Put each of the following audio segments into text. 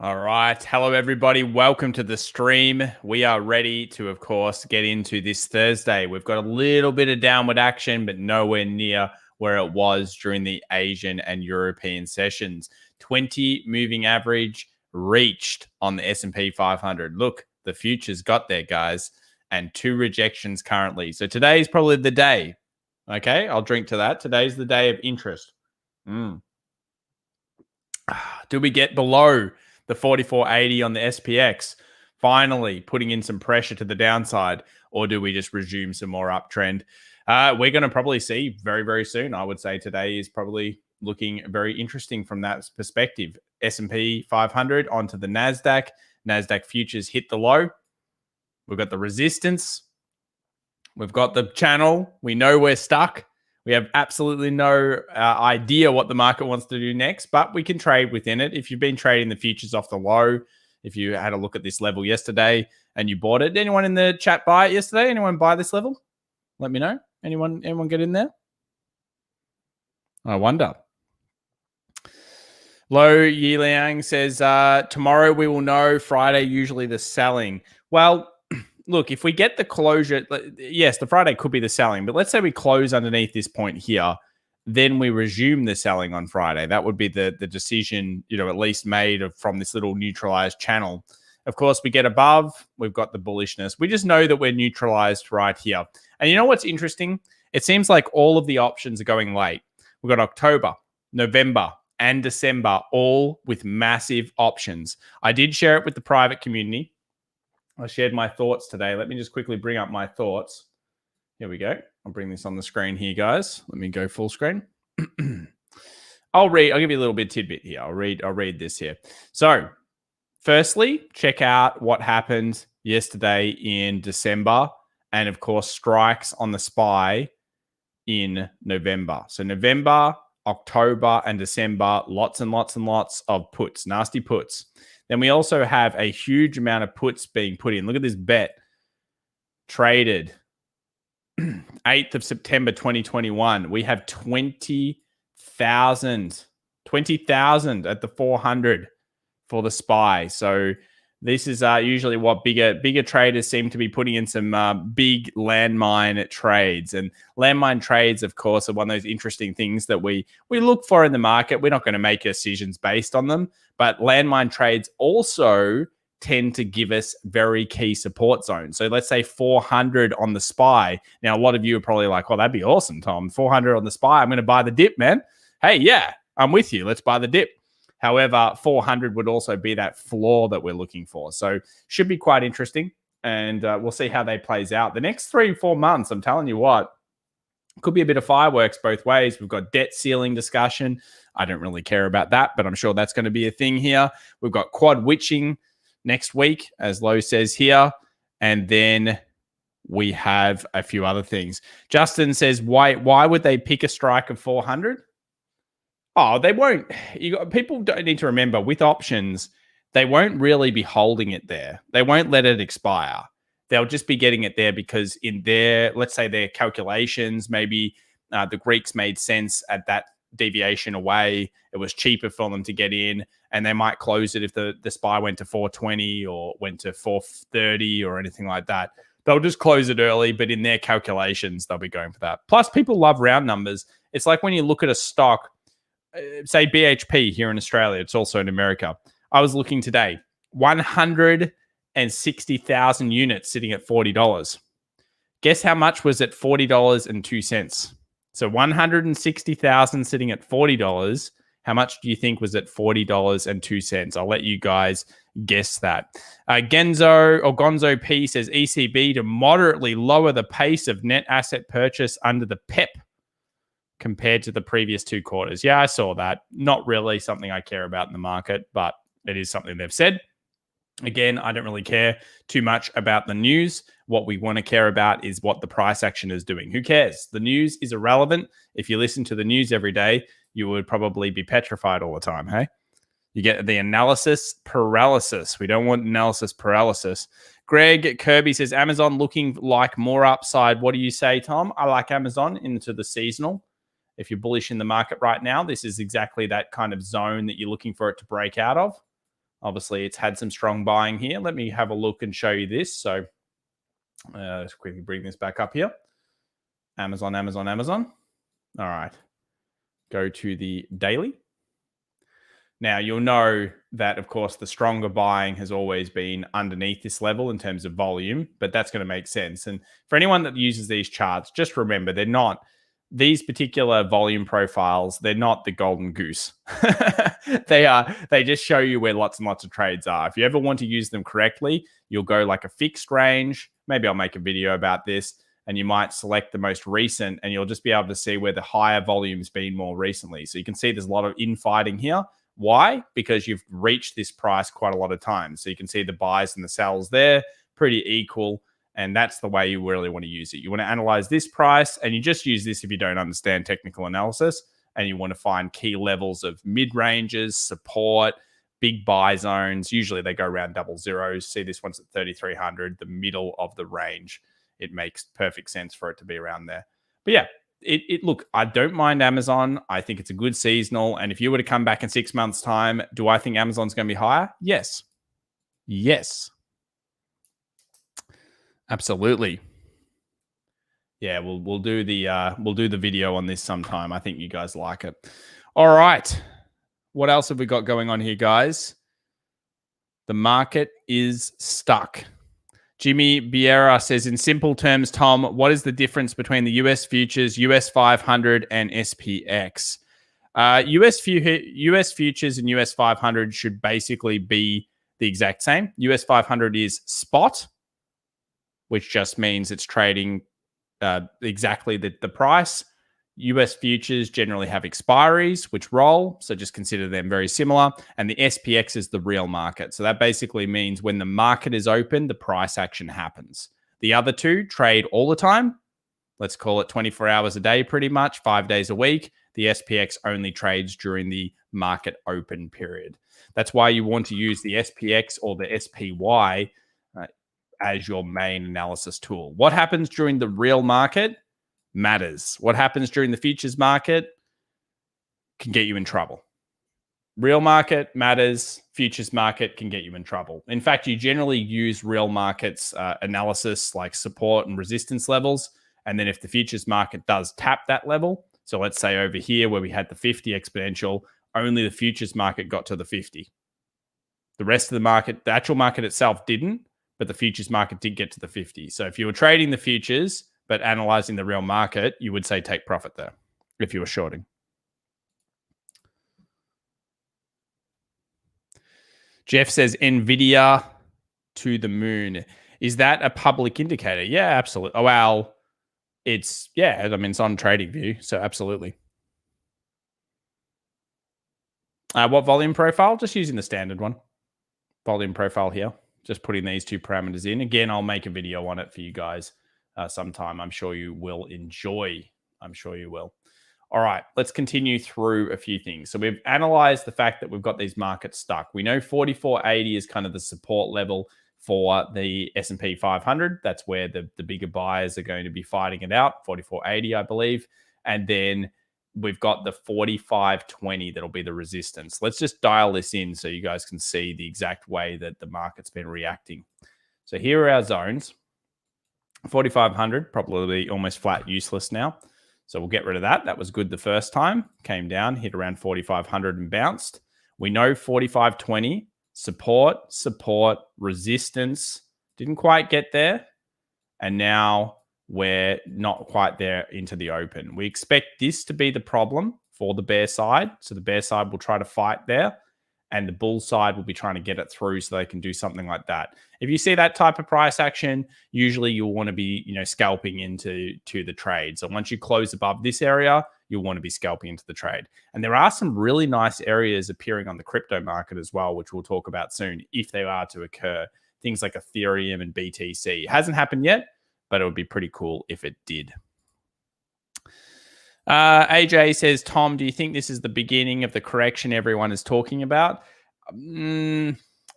All right. Hello, everybody. Welcome to the stream. We are ready to, of course, get into this Thursday. We've got a little bit of downward action, but nowhere near where it was during the Asian and European sessions. 20 moving average reached on the S&P 500. Look, the future's got there, guys, and 2 rejections currently. So today is probably the day. Okay, I'll drink to that. Today's the day of interest. Do we get below the 4480 on the SPX, finally putting in some pressure to the downside, or do we just resume some more uptrend? We're going to probably see very, very soon. I would say today is probably looking very interesting from that perspective. S&P 500 onto the Nasdaq. Nasdaq futures hit the low. We've got the resistance. We've got the channel. We know we're stuck. We have absolutely no idea what the market wants to do next, but we can trade within it. If you've been trading the futures off the low, if you had a look at this level yesterday and you bought it, did anyone in the chat buy it yesterday? Anyone buy this level? Let me know. Anyone get in there? I wonder. Lo Yiliang says, tomorrow we will know. Friday, usually the selling. Well, look, if we get the closure, yes, the Friday could be the selling, but let's say we close underneath this point here, then we resume the selling on Friday. That would be the decision, at least made from this little neutralized channel. Of course, we get above, we've got the bullishness. We just know that we're neutralized right here. And you know what's interesting? It seems like all of the options are going late. We've got October, November, and December, all with massive options. I did share it with the private community. I shared my thoughts today. Let me just quickly bring up my thoughts. Here we go. I'll bring this on the screen here, guys. Let me go full screen. I'll give you a little bit tidbit here. I'll read this here. So, firstly, check out what happened yesterday in December, and of course, strikes on the SPY in November. So November, October, and December, lots and lots and lots of puts, nasty puts. Then we also have a huge amount of puts being put in. Look at this bet. Traded 8th of September 2021. We have 20,000 at the 400 for the SPY. So this is usually what bigger traders seem to be putting in some big landmine trades. And landmine trades, of course, are one of those interesting things that we look for in the market. We're not going to make decisions based on them. But landmine trades also tend to give us very key support zones. So let's say 400 on the SPY. Now, a lot of you are probably like, well, that'd be awesome, Tom. 400 on the SPY. I'm going to buy the dip, man. Hey, yeah, I'm with you. Let's buy the dip. However, 400 would also be that floor that we're looking for. So should be quite interesting. And we'll see how they plays out. The next 3 or 4 months, I'm telling you what, could be a bit of fireworks both ways. We've got debt ceiling discussion. I don't really care about that, but I'm sure that's going to be a thing here. We've got quad witching next week, as Lo says here. And then we have a few other things. Justin says, why would they pick a strike of 400? Oh, they won't. People don't need to remember, with options, they won't really be holding it there. They won't let it expire. They'll just be getting it there because in their, let's say their calculations, maybe the Greeks made sense at that deviation away. It was cheaper for them to get in, and they might close it if the SPY went to 420 or went to 430 or anything like that. They'll just close it early, but in their calculations, they'll be going for that. Plus, people love round numbers. It's like when you look at a stock, say BHP here in Australia, it's also in America. I was looking today, 160,000 units sitting at $40. Guess how much was at $40.02? So 160,000 sitting at $40. How much do you think was at $40.02? I'll let you guys guess that. Gonzo P says ECB to moderately lower the pace of net asset purchase under the PEP compared to the previous 2 quarters. Yeah, I saw that. Not really something I care about in the market, but it is something they've said. Again, I don't really care too much about the news. What we want to care about is what the price action is doing. Who cares? The news is irrelevant. If you listen to the news every day, you would probably be petrified all the time, hey? You get the analysis paralysis. We don't want analysis paralysis. Greg Kirby says, Amazon looking like more upside. What do you say, Tom? I like Amazon into the seasonal. If you're bullish in the market right now, this is exactly that kind of zone that you're looking for it to break out of. Obviously, it's had some strong buying here. Let me have a look and show you this. So let's quickly bring this back up here. Amazon, Amazon, Amazon. All right. Go to the daily. Now, you'll know that, of course, the stronger buying has always been underneath this level in terms of volume, but that's going to make sense. And for anyone that uses these charts, just remember, they're not these particular volume profiles, they're not the golden goose. They just show you where lots and lots of trades are. If you ever want to use them correctly, you'll go like a fixed range. Maybe I'll make a video about this, and you might select the most recent, and you'll just be able to see where the higher volume's been more recently. So you can see there's a lot of infighting here. Why? Because you've reached this price quite a lot of times. So you can see the buys and the sells there, pretty equal. And that's the way you really want to use it. You want to analyze this price, and you just use this if you don't understand technical analysis, and you want to find key levels of mid-ranges, support, big buy zones. Usually they go around double zeros. See, this one's at 3,300, the middle of the range. It makes perfect sense for it to be around there. But yeah, look, I don't mind Amazon. I think it's a good seasonal. And if you were to come back in 6 months' time, do I think Amazon's going to be higher? Yes. Yes. Absolutely. Yeah, we'll do the video on this sometime. I think you guys like it. All right. What else have we got going on here, guys? The market is stuck. Jimmy Biera says, in simple terms, Tom, what is the difference between the US futures, US 500, and SPX? US futures and US 500 should basically be the exact same. US 500 is spot, which just means it's trading exactly the price. US futures generally have expiries, which roll. So just consider them very similar. And the SPX is the real market. So that basically means when the market is open, the price action happens. The other two trade all the time. Let's call it 24 hours a day, pretty much, 5 days a week. The SPX only trades during the market open period. That's why you want to use the SPX or the SPY as your main analysis tool. What happens during the real market matters. What happens during the futures market can get you in trouble. Real market matters. Futures market can get you in trouble. In fact, you generally use real markets analysis like support and resistance levels. And then if the futures market does tap that level, so let's say over here where we had the 50 exponential, only the futures market got to the 50. The rest of the market, the actual market itself didn't, but the futures market did get to the 50. So if you were trading the futures, but analyzing the real market, you would say take profit there if you were shorting. Jeff says, NVIDIA to the moon. Is that a public indicator? Yeah, absolutely. Oh, well, it's on TradingView, so absolutely. What volume profile? Just using the standard one. Volume profile here. Just putting these two parameters in. Again, I'll make a video on it for you guys sometime. I'm sure you will enjoy. I'm sure you will. All right, let's continue through a few things. So we've analyzed the fact that we've got these markets stuck. We know 4480 is kind of the support level for the S&P 500. That's where the bigger buyers are going to be fighting it out, 4480, I believe. And then we've got the 4520 that'll be the resistance. Let's just dial this in so you guys can see the exact way that the market's been reacting. So here are our zones. 4,500, probably almost flat, useless now. So we'll get rid of that. That was good the first time. Came down, hit around 4,500 and bounced. We know 4,520, support, resistance. Didn't quite get there. And now we're not quite there into the open. We expect this to be the problem for the bear side. So the bear side will try to fight there, and the bull side will be trying to get it through so they can do something like that. If you see that type of price action, usually you'll want to be, scalping into the trade. So once you close above this area, you'll want to be scalping into the trade. And there are some really nice areas appearing on the crypto market as well, which we'll talk about soon if they are to occur. Things like Ethereum and BTC. It hasn't happened yet, but it would be pretty cool if it did. AJ says, Tom, do you think this is the beginning of the correction everyone is talking about?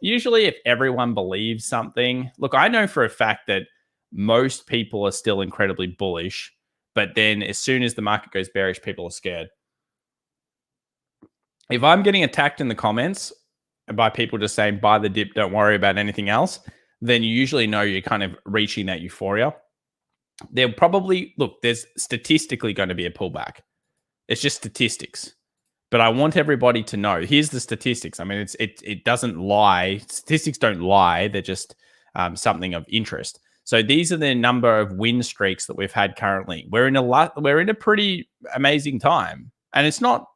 Usually if everyone believes something, look, I know for a fact that most people are still incredibly bullish, but then as soon as the market goes bearish, people are scared. If I'm getting attacked in the comments by people just saying buy the dip, don't worry about anything else, then you usually know you're kind of reaching that euphoria. There'll probably, look, there's statistically going to be a pullback. It's just statistics. But I want everybody to know, here's the statistics. I mean, it doesn't lie. Statistics don't lie. They're just something of interest. So these are the number of win streaks that we've had currently. We're in a pretty amazing time. And it's not,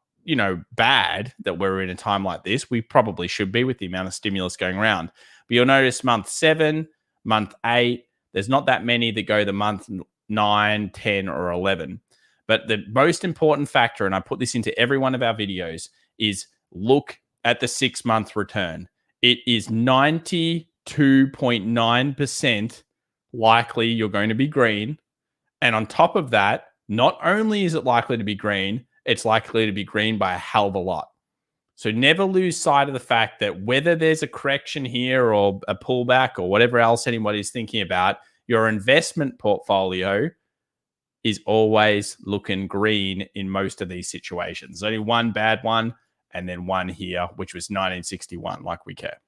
bad that we're in a time like this. We probably should be with the amount of stimulus going around. But you'll notice month 7, month 8, there's not that many that go the month 9, 10, or 11. But the most important factor, and I put this into every one of our videos, is look at the 6-month return. It is 92.9% likely you're going to be green. And on top of that, not only is it likely to be green, it's likely to be green by a hell of a lot. So never lose sight of the fact that whether there's a correction here or a pullback or whatever else anybody's thinking about, your investment portfolio is always looking green in most of these situations. There's only one bad one and then one here, which was 1961, like we care.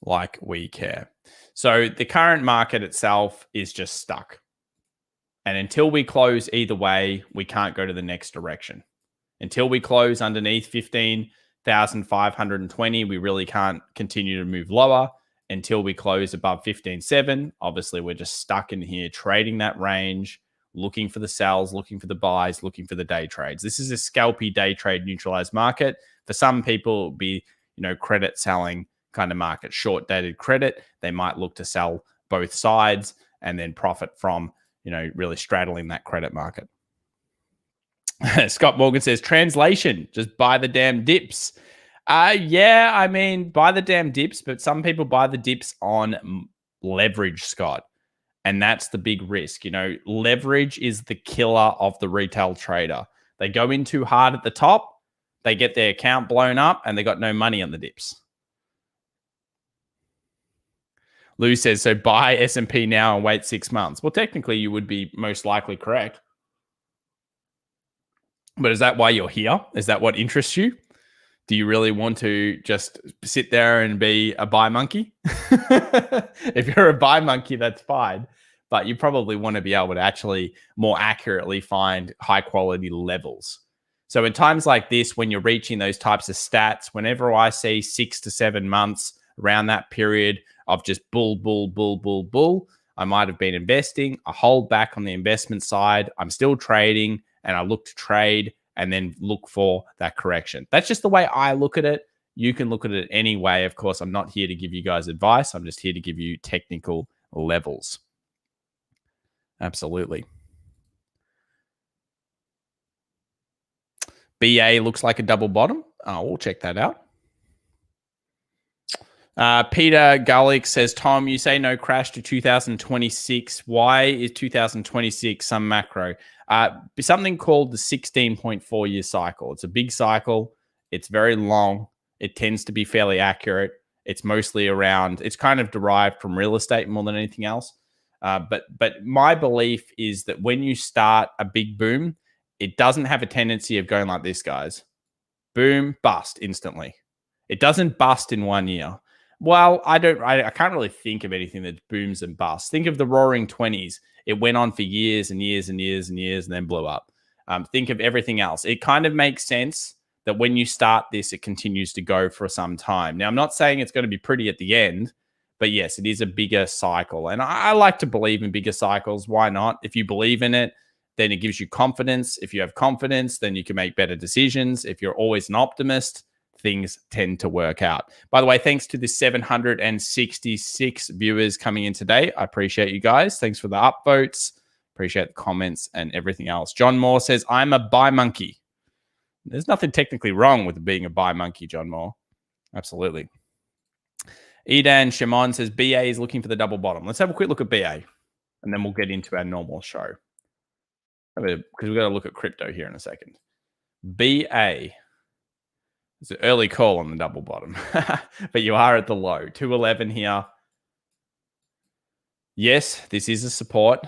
Like we care. So the current market itself is just stuck. And until we close either way, we can't go to the next direction. Until we close underneath 15,520, we really can't continue to move lower. Until we close above 15.7, obviously we're just stuck in here trading that range, looking for the sells, looking for the buys, looking for the day trades. This is a scalpy day trade neutralized market. For some people, it'll be, credit selling kind of market, short dated credit. They might look to sell both sides and then profit from, really straddling that credit market. Scott Morgan says, translation, just buy the damn dips. Yeah, I mean, buy the damn dips, but some people buy the dips on leverage, Scott. And that's the big risk. Leverage is the killer of the retail trader. They go in too hard at the top, they get their account blown up, and they got no money on the dips. Lou says, so buy S&P now and wait 6 months. Well, technically, you would be most likely correct. But is that why you're here? Is that what interests you? Do you really want to just sit there and be a buy monkey? If you're a buy monkey, that's fine. But you probably want to be able to actually more accurately find high quality levels. So in times like this, when you're reaching those types of stats, whenever I see 6 to 7 months around that period of just bull, bull, bull, bull, bull, I might have been investing. I hold back on the investment side. I'm still trading and I look to trade and then look for that correction. That's just the way I look at it. You can look at it any way. Of course, I'm not here to give you guys advice. I'm just here to give you technical levels. Absolutely. BA looks like a double bottom. We'll check that out. Peter Gullick says, Tom, you say no crash to 2026. Why is 2026 some macro? Something called the 16.4 year cycle. It's a big cycle. It's very long. It tends to be fairly accurate. It's mostly around, it's kind of derived from real estate more than anything else. But my belief is that when you start a big boom, it doesn't have a tendency of going like this, guys. Boom, bust instantly. It doesn't bust in 1 year. Well, I can't really think of anything that booms and busts. Think of the roaring 20s. It went on for years and years and years and years and then blew up. Think of everything else. It kind of makes sense that when you start this, it continues to go for some time. Now, I'm not saying it's going to be pretty at the end, but yes, it is a bigger cycle. And I like to believe in bigger cycles. Why not? If you believe in it, then it gives you confidence. If you have confidence, then you can make better decisions. If you're always an optimist, things tend to work out. By the way, thanks to the 766 viewers coming in today. I appreciate you guys. Thanks for the upvotes. Appreciate the comments and everything else. John Moore says, I'm a buy monkey. There's nothing technically wrong with being a buy monkey, John Moore. Absolutely. Edan Shimon says, BA is looking for the double bottom. Let's have a quick look at BA, and then we'll get into our normal show. Because we've got to look at crypto here in a second. BA. It's an early call on the double bottom, but you are at the low. 211 here. Yes, this is a support.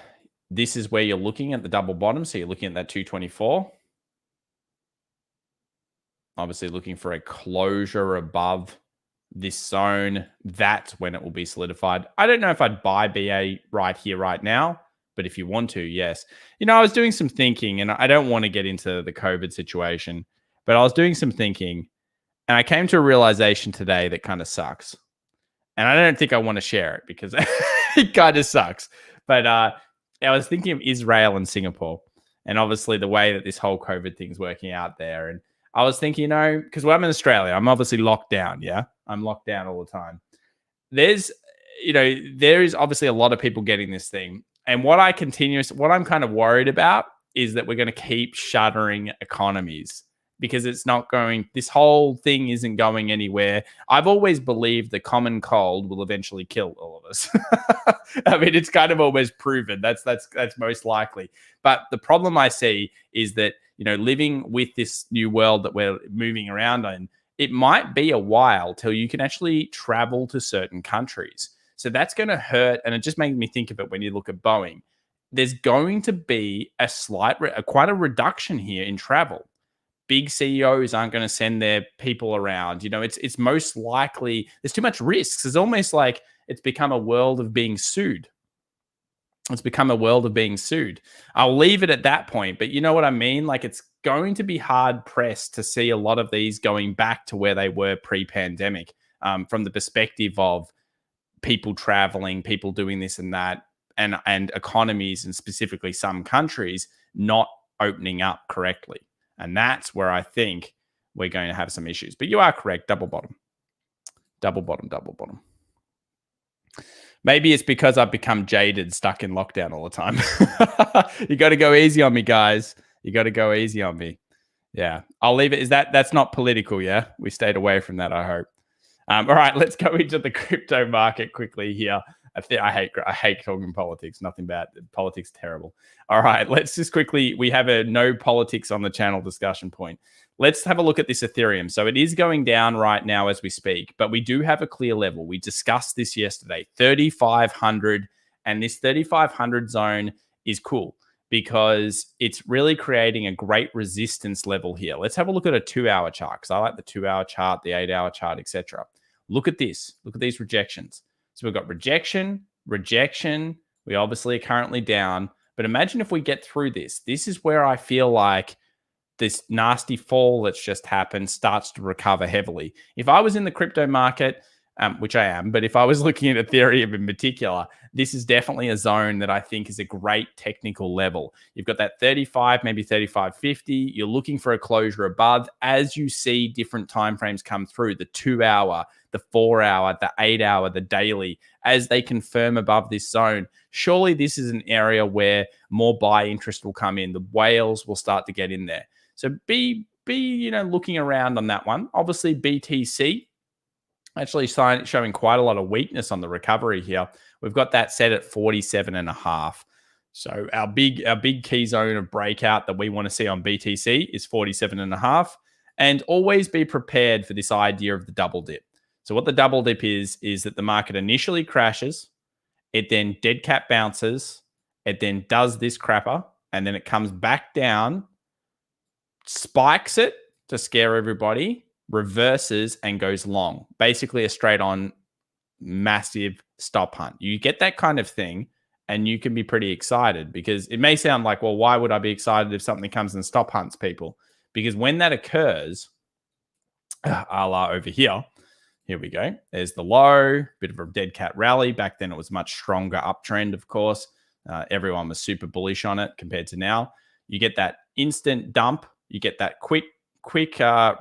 This is where you're looking at the double bottom. So you're looking at that 224. Obviously looking for a closure above this zone. That's when it will be solidified. I don't know if I'd buy BA right here, right now, but if you want to, yes. I was doing some thinking, and I don't want to get into the COVID situation, but I was doing some thinking, and I came to a realization today that kind of sucks. And I don't think I want to share it because it kind of sucks. But I was thinking of Israel and Singapore, and obviously the way that this whole COVID thing's working out there. And I was thinking, because I'm in Australia, I'm obviously locked down. Yeah, I'm locked down all the time. There is obviously a lot of people getting this thing. And what I'm kind of worried about is that we're going to keep shuttering economies because this whole thing isn't going anywhere. I've always believed the common cold will eventually kill all of us. I mean, it's kind of almost proven. That's most likely. But the problem I see is that, living with this new world that we're moving around in, it might be a while till you can actually travel to certain countries. So that's going to hurt. And it just made me think of it when you look at Boeing. There's going to be quite a reduction here in travel. Big CEOs aren't going to send their people around. It's most likely there's too much risks. It's almost like it's become a world of being sued. I'll leave it at that point. But you know what I mean? Like, it's going to be hard pressed to see a lot of these going back to where they were pre-pandemic, from the perspective of people traveling, people doing this and that, and economies, and specifically some countries not opening up correctly. And that's where I think we're going to have some issues. But you are correct. Double bottom. Maybe it's because I've become jaded, stuck in lockdown all the time. You got to go easy on me, guys. You got to go easy on me. Yeah, I'll leave it. That's not political? Yeah, we stayed away from that, I hope. All right, let's go into the crypto market quickly here. I hate talking politics. Nothing bad. Politics terrible. All right, let's just quickly. We have a no politics on the channel discussion point. Let's have a look at this Ethereum. So it is going down right now as we speak, but we do have a clear level. We discussed this yesterday, 3,500, and this 3,500 zone is cool because it's really creating a great resistance level here. Let's have a look at a 2-hour chart because I like the 2-hour chart, the 8-hour chart, etc. Look at this. Look at these rejections. So we've got rejection. We obviously are currently down, but imagine if we get through this. This is where I feel like this nasty fall that's just happened starts to recover heavily. If I was in the crypto market, which I am, but if I was looking at Ethereum in particular, this is definitely a zone that I think is a great technical level. You've got that 35, maybe 35.50. You're looking for a closure above as you see different timeframes come through, the 2-hour, the 4-hour, the 8-hour, the daily, as they confirm above this zone. Surely this is an area where more buy interest will come in. The whales will start to get in there. So be looking around on that one. Obviously, BTC actually showing quite a lot of weakness on the recovery here. We've got that set at 47.5. So our big key zone of breakout that we want to see on BTC is 47.5. And always be prepared for this idea of the double dip. So what the double dip is that the market initially crashes, it then dead cat bounces, it then does this crapper, and then it comes back down, spikes it to scare everybody, reverses and goes long. Basically a straight on massive stop hunt. You get that kind of thing and you can be pretty excited because it may sound like, well, why would I be excited if something comes and stop hunts people? Because when that occurs, a la over here we go. There's the low, bit of a dead cat rally. Back then it was much stronger uptrend, of course. Everyone was super bullish on it compared to now. You get that instant dump. You get that quick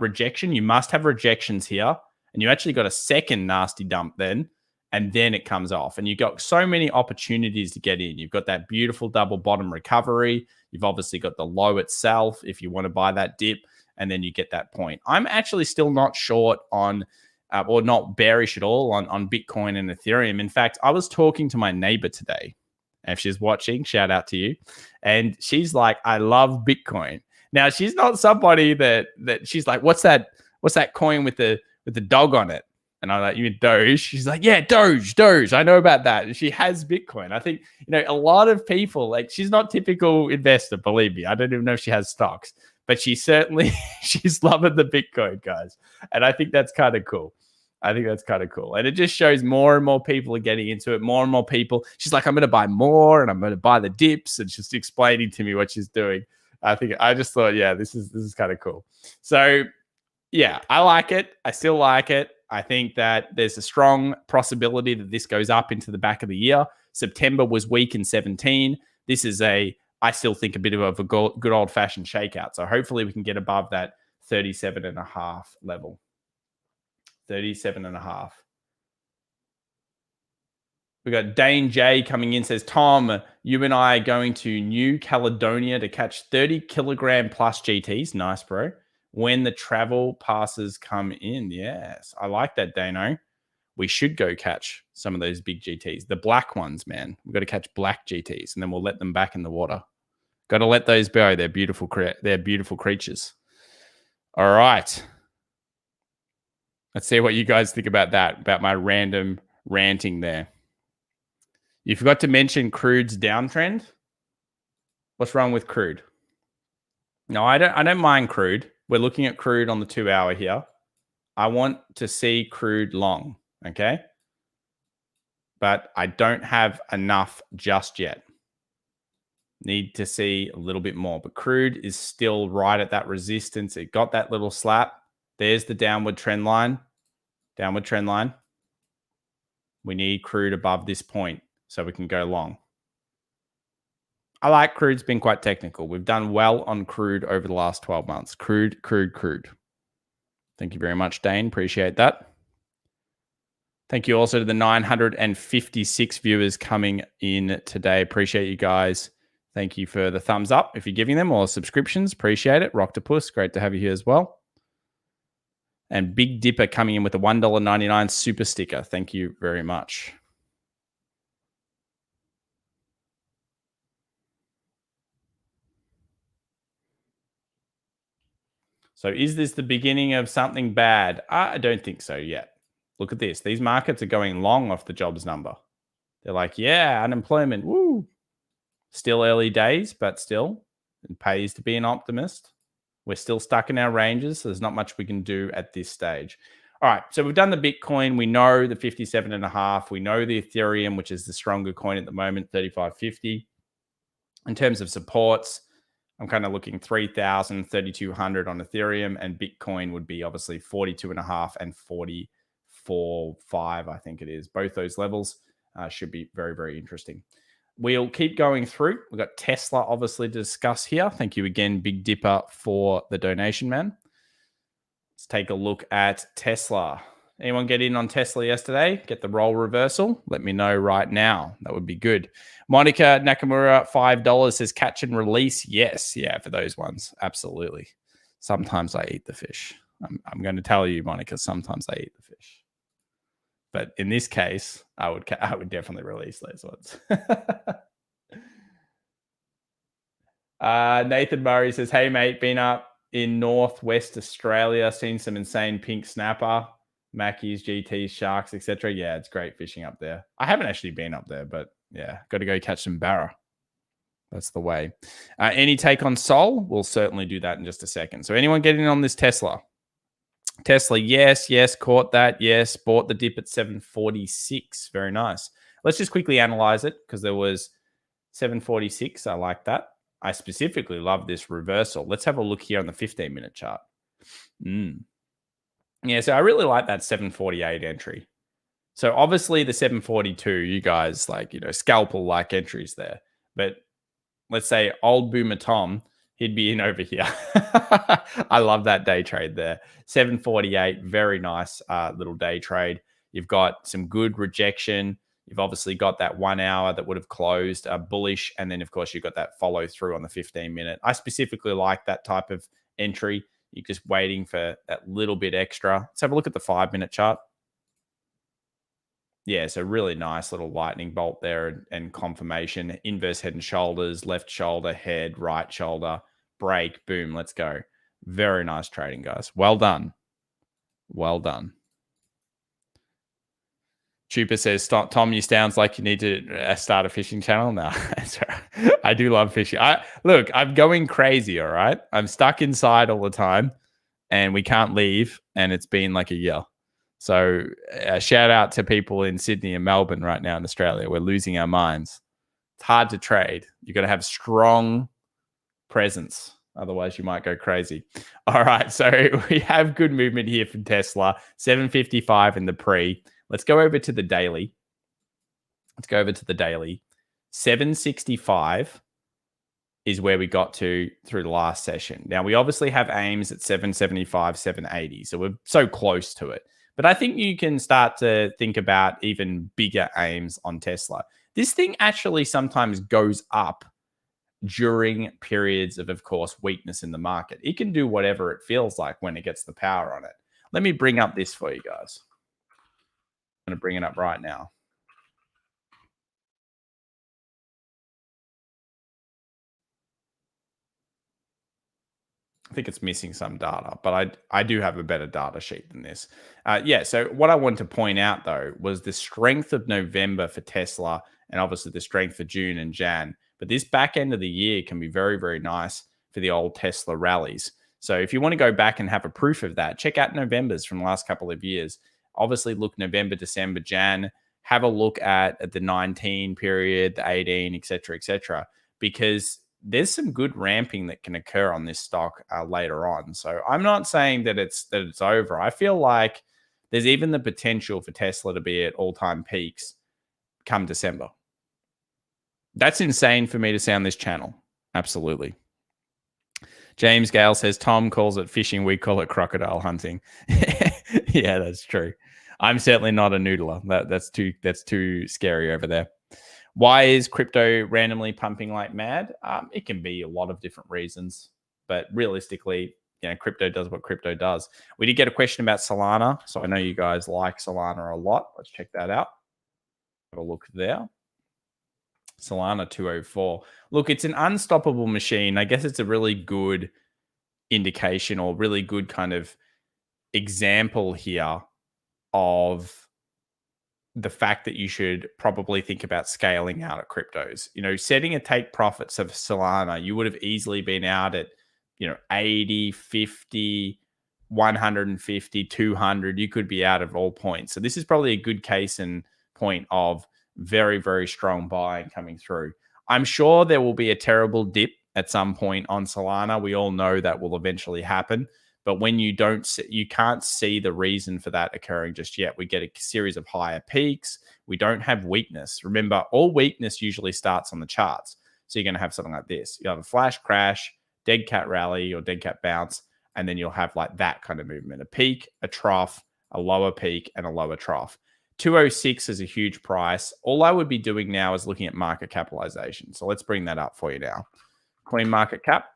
rejection. You must have rejections here. And you actually got a second nasty dump then. And then it comes off. And you've got so many opportunities to get in. You've got that beautiful double bottom recovery. You've obviously got the low itself if you want to buy that dip. And then you get that point. I'm actually still not short on, or not bearish at all on Bitcoin and Ethereum. In fact, I was talking to my neighbor today. And if she's watching, shout out to you. And she's like, I love Bitcoin. Now, she's not somebody that she's like, what's that coin with the dog on it? And I'm like, you mean Doge? She's like, yeah, Doge. I know about that. And she has Bitcoin. I think, a lot of people, like, she's not typical investor, believe me. I don't even know if she has stocks. but she's loving the Bitcoin, guys. And I think that's kind of cool. And it just shows more and more people are getting into it. More and more people. She's like, I'm going to buy more and I'm going to buy the dips. And she's explaining to me what she's doing. I just thought, yeah, this is kind of cool. So yeah, I like it. I still like it. I think that there's a strong possibility that this goes up into the back of the year. September was weak in 17. This is I still think a bit of a good old fashioned shakeout. So hopefully we can get above that 37.5 level. 37.5. We got Dane J coming in, says, Tom, you and I are going to New Caledonia to catch 30 kilogram plus GTs. Nice, bro. When the travel passes come in. Yes, I like that, Dano. We should go catch some of those big GTs. The black ones, man. We've got to catch black GTs, and then we'll let them back in the water. Got to let those go. They're beautiful creatures. All right. Let's see what you guys think about that, about my random ranting there. You forgot to mention Crude's downtrend. What's wrong with Crude? No, I don't mind Crude. We're looking at Crude on the 2 hour here. I want to see Crude long, okay? But I don't have enough just yet. Need to see a little bit more. But Crude is still right at that resistance. It got that little slap. There's the downward trend line. Downward trend line. We need Crude above this point so we can go long. I like Crude's been quite technical. We've done well on Crude over the last 12 months. Crude. Thank you very much, Dane. Appreciate that. Thank you also to the 956 viewers coming in today. Appreciate you guys. Thank you for the thumbs up if you're giving them, or subscriptions. Appreciate it. Rocktopus, great to have you here as well. And Big Dipper coming in with a $1.99 super sticker. Thank you very much. So is this the beginning of something bad? I don't think so yet. Look at this. These markets are going long off the jobs number. They're like, yeah, unemployment, woo. Still early days, but still, it pays to be an optimist. We're still stuck in our ranges, so there's not much we can do at this stage. All right, so we've done the Bitcoin. We know the 57.5. We know the Ethereum, which is the stronger coin at the moment, 35.50. In terms of supports, I'm kind of looking 3,000, 3,200 on Ethereum, and Bitcoin would be obviously 42.5 and 44.5, I think it is. Both those levels should be very, very interesting. We'll keep going through. We've got Tesla, obviously, to discuss here. Thank you again, Big Dipper, for the donation, man. Let's take a look at Tesla. Anyone get in on Tesla yesterday? Get the role reversal? Let me know right now. That would be good. Monica Nakamura, $5, says catch and release. Yes. Yeah, for those ones. Absolutely. Sometimes I eat the fish. I'm going to tell you, Monica, sometimes I eat the fish. But in this case, I would definitely release those ones. Nathan Murray says, hey, mate, been up in Northwest Australia, seen some insane pink snapper, Mackies, GTs, sharks, etc. Yeah, it's great fishing up there. I haven't actually been up there, but yeah, got to go catch some barra. That's the way. Any take on Sol? We'll certainly do that in just a second. So anyone getting on this Tesla? Tesla, yes, caught that, yes. Bought the dip at 746. Very nice. Let's just quickly analyze it because there was 746. I like that. I specifically love this reversal. Let's have a look here on the 15-minute chart. Yeah, so I really like that 748 entry. So obviously the 742, you guys scalpel-like entries there. But let's say old Boomer Tom, he'd be in over here. I love that day trade there. 748, very nice little day trade. You've got some good rejection. You've obviously got that 1 hour that would have closed bullish. And then, of course, you've got that follow through on the 15-minute. I specifically like that type of entry. You're just waiting for that little bit extra. Let's have a look at the 5-minute chart. Yeah, so really nice little lightning bolt there and confirmation. Inverse head and shoulders, left shoulder, head, right shoulder, break, boom, let's go. Very nice trading, guys. Well done. Well done. Chupa says, Tom, you sounds like you need to start a fishing channel. No, that's all right. I do love fishing. Look, I'm going crazy, all right? I'm stuck inside all the time and we can't leave, and it's been like a year. So shout out to people in Sydney and Melbourne right now in Australia. We're losing our minds. It's hard to trade. You got to have strong presence. Otherwise, you might go crazy. All right. So we have good movement here from Tesla, 755 in the pre. Let's go over to the daily. 765 is where we got to through the last session. Now, we obviously have aims at 775, 780. So we're so close to it. But I think you can start to think about even bigger aims on Tesla. This thing actually sometimes goes up during periods of course, weakness in the market. It can do whatever it feels like when it gets the power on it. Let me bring up this for you guys. I'm going to bring it up right now. I think it's missing some data, but I do have a better data sheet than this. Yeah, so what I wanted to point out, though, was the strength of November for Tesla and obviously the strength for June and Jan. But this back end of the year can be very, very nice for the old Tesla rallies. So if you want to go back and have a proof of that, check out November's from the last couple of years. Obviously, look November, December, Jan. Have a look at the 19 period, the 18, etc., because there's some good ramping that can occur on this stock later on. So I'm not saying that it's over. I feel like there's even the potential for Tesla to be at all-time peaks come December. That's insane for me to say on this channel. Absolutely. James Gale says Tom calls it fishing, we call it crocodile hunting. Yeah, that's true. I'm certainly not a noodler. That's too scary over there. Why is crypto randomly pumping like mad? It can be a lot of different reasons, but realistically, crypto does what crypto does. We did get a question about Solana, so I know you guys like Solana a lot. Let's check that out. Have a look there. Solana 204. Look, it's an unstoppable machine. I guess it's a really good indication or really good kind of example here of the fact that you should probably think about scaling out at cryptos. Setting a take profits of Solana, you would have easily been out at, 80, 50, 150, 200. You could be out of all points. So this is probably a good case in point of very, very strong buying coming through. I'm sure there will be a terrible dip at some point on Solana. We all know that will eventually happen. But when you can't see the reason for that occurring just yet. We get a series of higher peaks. We don't have weakness. Remember, all weakness usually starts on the charts. So you're going to have something like this. You have a flash crash, dead cat rally or dead cat bounce, and then you'll have like that kind of movement. A peak, a trough, a lower peak, and a lower trough. 206 is a huge price. All I would be doing now is looking at market capitalization. So let's bring that up for you now. Coin market cap.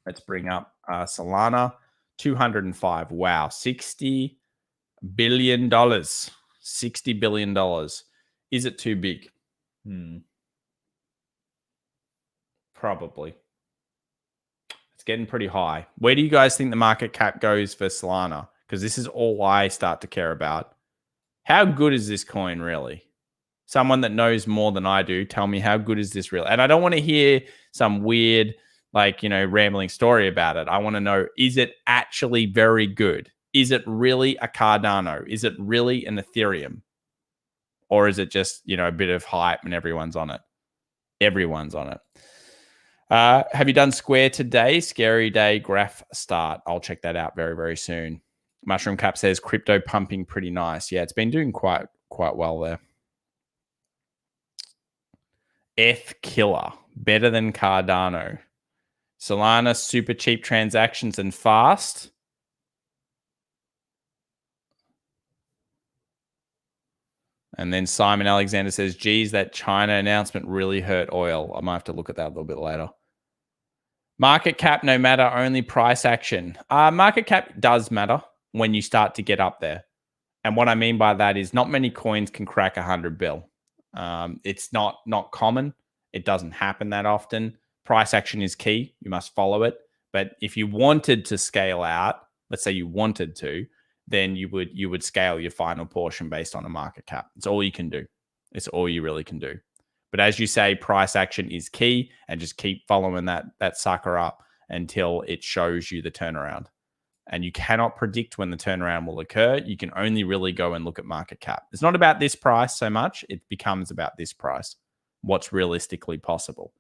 Let's bring up Solana, 205. Wow, $60 billion. $60 billion. Is it too big? Probably. It's getting pretty high. Where do you guys think the market cap goes for Solana? Because this is all I start to care about. How good is this coin really? Someone that knows more than I do, tell me how good is this really? And I don't want to hear some weird, rambling story about it. I want to know, is it actually very good? Is it really a Cardano? Is it really an Ethereum? Or is it just, a bit of hype and everyone's on it? Everyone's on it. Have you done Square today? Scary day graph start. I'll check that out very, very soon. Mushroom Cap says crypto pumping pretty nice. Yeah, it's been doing quite well there. F killer, better than Cardano. Solana, super cheap transactions and fast. And then Simon Alexander says, geez, that China announcement really hurt oil. I might have to look at that a little bit later. Market cap, no matter, only price action. Market cap does matter when you start to get up there. And what I mean by that is not many coins can crack 100 bill. It's not common. It doesn't happen that often. Price action is key. You must follow it. But if you wanted to scale out, let's say you wanted to, then you would scale your final portion based on a market cap. It's all you can do. It's all you really can do. But as you say, price action is key, and just keep following that sucker up until it shows you the turnaround. And you cannot predict when the turnaround will occur. You can only really go and look at market cap. It's not about this price so much. It becomes about this price, what's realistically possible.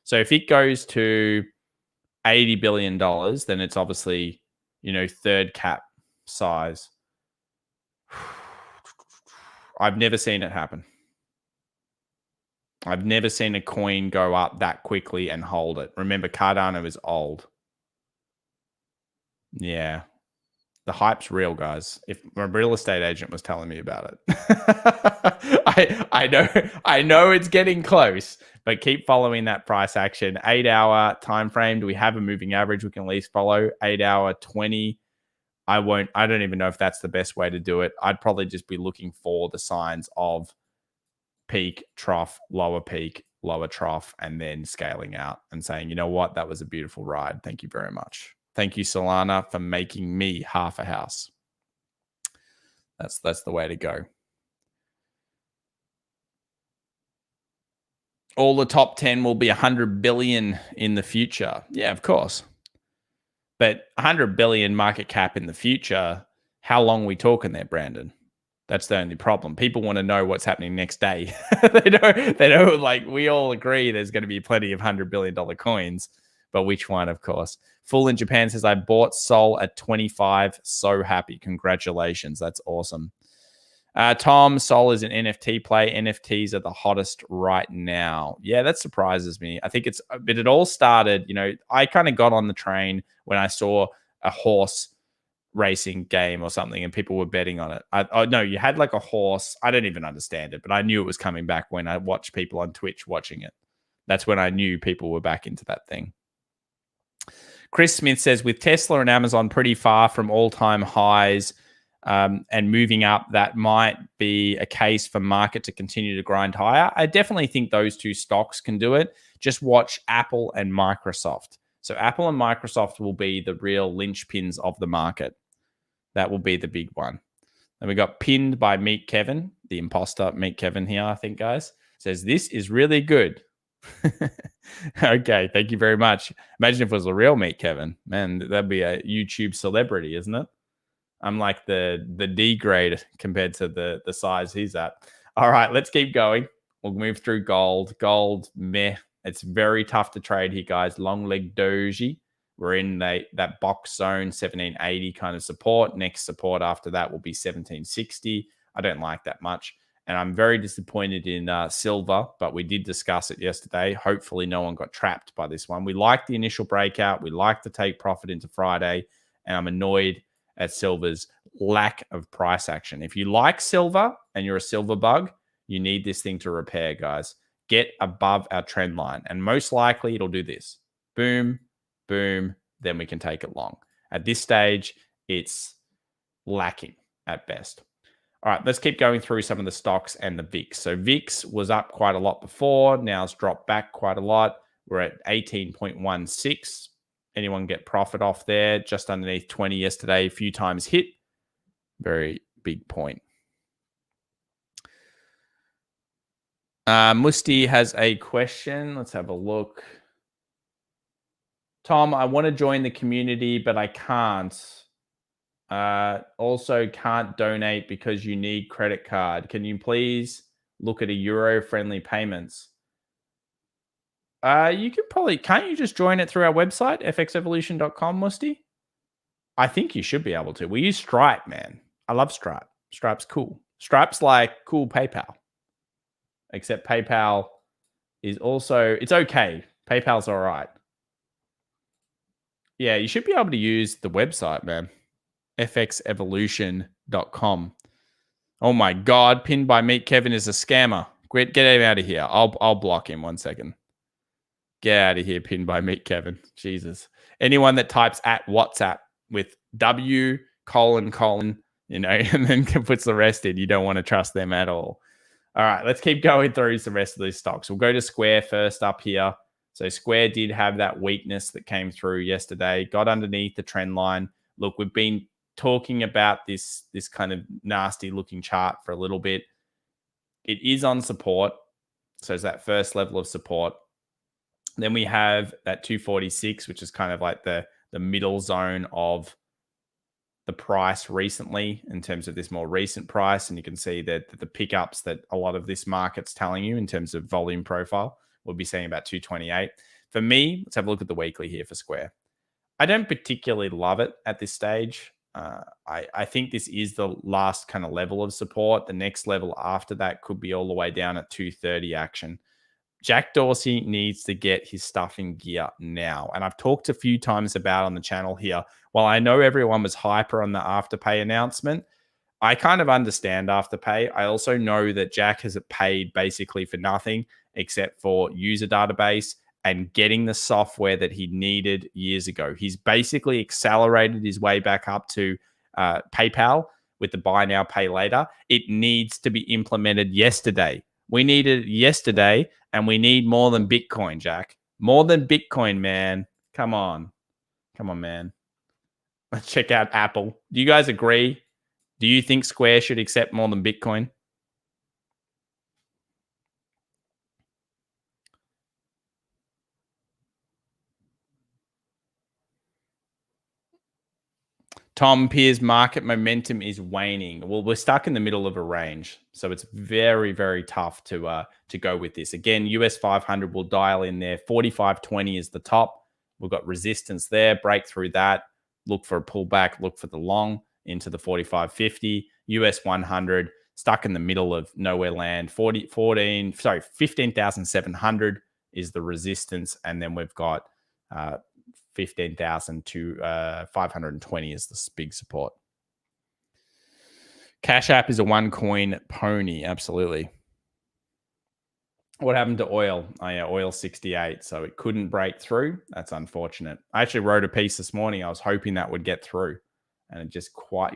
So if it goes to $80 billion, then it's obviously, third cap size. I've never seen it happen. I've never seen a coin go up that quickly and hold it. Remember, Cardano is old. Yeah. The hype's real, guys. If my real estate agent was telling me about it. I know it's getting close, but keep following that price action. 8-hour time frame. Do we have a moving average we can at least follow? 8-hour, 20. I don't even know if that's the best way to do it. I'd probably just be looking for the signs of peak, trough, lower peak, lower trough, and then scaling out and saying, you know what, that was a beautiful ride. Thank you very much. Thank you, Solana, for making me half a house. That's the way to go. All the top 10 will be 100 billion in the future. Yeah, of course. But 100 billion market cap in the future, how long are we talking there, Brandon? That's the only problem. People want to know what's happening next day. They don't like, we all agree there's going to be plenty of $100 billion coins, but which one, of course? Full in Japan says, I bought Sol at 25. So happy. Congratulations. That's awesome. Tom, Sol is an NFT play. NFTs are the hottest right now. Yeah, that surprises me. I think but it all started, I kind of got on the train when I saw a horse racing game or something and people were betting on it. No, you had like a horse. I don't even understand it, but I knew it was coming back when I watched people on Twitch watching it. That's when I knew people were back into that thing. Chris Smith says, with Tesla and Amazon pretty far from all-time highs and moving up, that might be a case for market to continue to grind higher. I definitely think those two stocks can do it. Just watch Apple and Microsoft. So Apple and Microsoft will be the real linchpins of the market. That will be the big one. And we got pinned by Meet Kevin, the imposter Meet Kevin here, I think, guys. Says, this is really good. Okay, thank you very much. Imagine if it was a real Meet Kevin. Man, that'd be a YouTube celebrity, isn't it? I'm like the D grade compared to the size he's at. All right, let's keep going. We'll move through gold. Gold, meh. It's very tough to trade here, guys. Long leg doji. We're in that box zone, 1780 kind of support. Next support after that will be 1760. I don't like that much. And I'm very disappointed in silver, but we did discuss it yesterday. Hopefully no one got trapped by this one. We like the initial breakout. We like to take profit into Friday. And I'm annoyed at silver's lack of price action. If you like silver and you're a silver bug, you need this thing to repair, guys. Get above our trend line. And most likely it'll do this. Boom, boom, then we can take it long. At this stage, it's lacking at best. All right, let's keep going through some of the stocks and the VIX. So VIX was up quite a lot before. Now it's dropped back quite a lot. We're at 18.16. Anyone get profit off there? Just underneath 20 yesterday. A few times hit. Very big point. Musti has a question. Let's have a look. Tom, I want to join the community, but I can't. Also can't donate because you need credit card. Can you please look at a Euro-friendly payments? You could probably, can't you just join it through our website, fxevolution.com, Musti? I think you should be able to. We use Stripe, man. I love Stripe. Stripe's cool. Stripe's like cool PayPal. Except PayPal is also, it's okay. PayPal's all right. Yeah, you should be able to use the website, man. fxevolution.com. Oh my God, pinned by Meet Kevin is a scammer. Get him out of here. I'll block him 1 second. Get out of here, pinned by Meet Kevin. Jesus. Anyone that types at WhatsApp with W : and then puts the rest in, you don't want to trust them at all. All right, let's keep going through the rest of these stocks. We'll go to Square first up here. So Square did have that weakness that came through yesterday, got underneath the trend line. Look, we've been talking about this kind of nasty looking chart for a little bit. It is on support. So it's that first level of support. Then we have that 246, which is kind of like the middle zone of the price recently in terms of this more recent price. And you can see that the pickups that a lot of this market's telling you in terms of volume profile, we'll be seeing about 228. For me, let's have a look at the weekly here for Square. I don't particularly love it at this stage. I think this is the last kind of level of support. The next level after that could be all the way down at 230 action. Jack Dorsey needs to get his stuff in gear now. And I've talked a few times about on the channel here. While I know everyone was hyper on the Afterpay announcement, I kind of understand Afterpay. I also know that Jack has paid basically for nothing except for user database and getting the software that he needed years ago. He's basically accelerated his way back up to PayPal with the buy now, pay later. It needs to be implemented yesterday. We need it yesterday, and we need more than Bitcoin, Jack. More than Bitcoin, man. Come on. Come on, man. Let's check out Apple. Do you guys agree? Do you think Square should accept more than Bitcoin? Tom Pierce, market momentum is waning. Well, we're stuck in the middle of a range, so it's very, very tough to go with this. Again, US 500 will dial in there. 45.20 is the top. We've got resistance there. Break through that. Look for a pullback. Look for the long into the 45.50. US 100 stuck in the middle of nowhere land. 15,700 is the resistance, and then we've got 15,000 to 520 is this big support. Cash App is a one coin pony. Absolutely. What happened to oil? Oh, yeah, oil 68. So it couldn't break through. That's unfortunate. I actually wrote a piece this morning. I was hoping that would get through, and it just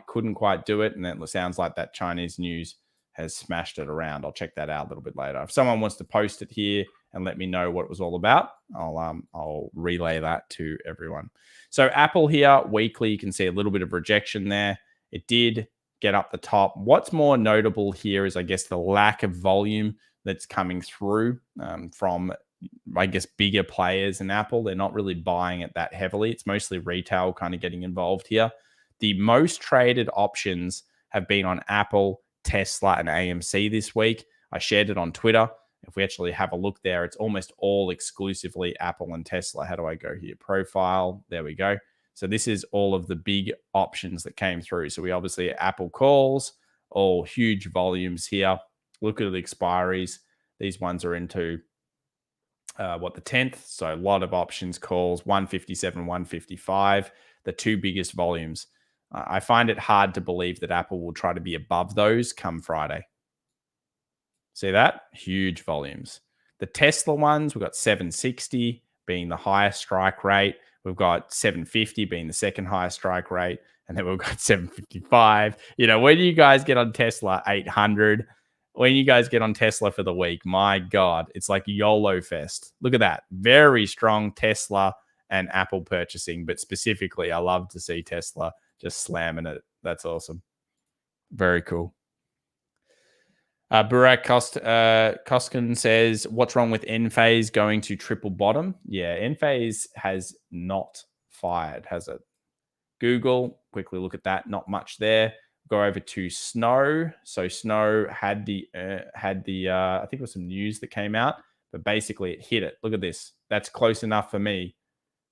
couldn't quite do it. And it sounds like that Chinese news has smashed it around. I'll check that out a little bit later. If someone wants to post it here and let me know what it was all about, I'll relay that to everyone. So Apple here, weekly, you can see a little bit of rejection there. It did get up the top. What's more notable here is, I guess, the lack of volume that's coming through from, I guess, bigger players in Apple. They're not really buying it that heavily. It's mostly retail kind of getting involved here. The most traded options have been on Apple, Tesla, and AMC this week. I shared it on Twitter. If we actually have a look there, it's almost all exclusively Apple and Tesla. How do I go here? Profile. There we go. So this is all of the big options that came through. So we obviously Apple calls, all huge volumes here. Look at the expiries. These ones are into the 10th. So a lot of options calls, 157, 155, the two biggest volumes. I find it hard to believe that Apple will try to be above those come Friday. See that? Huge volumes. The Tesla ones, we've got 760 being the highest strike rate. We've got 750 being the second highest strike rate. And then we've got 755. When you guys get on Tesla, 800. When you guys get on Tesla for the week, my God, it's like YOLO fest. Look at that. Very strong Tesla and Apple purchasing. But specifically, I love to see Tesla just slamming it. That's awesome. Very cool. Burak Koskin says, what's wrong with Enphase going to triple bottom? Yeah, Enphase has not fired, has it? Google, quickly look at that. Not much there. Go over to Snow. So Snow had the I think it was some news that came out, but basically it hit it. Look at this. That's close enough for me.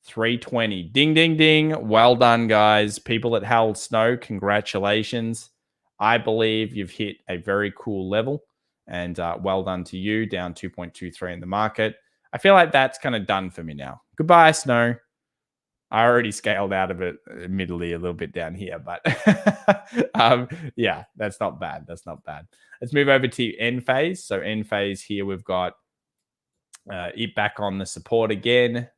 320. Ding, ding, ding. Well done, guys. People that held Snow, congratulations. I believe you've hit a very cool level, and well done to you, down 2.23 in the market. I feel like that's kind of done for me now. Goodbye, Snow. I already scaled out of it, admittedly, a little bit down here, but yeah, that's not bad. That's not bad. Let's move over to Enphase. So Enphase here, we've got it back on the support again.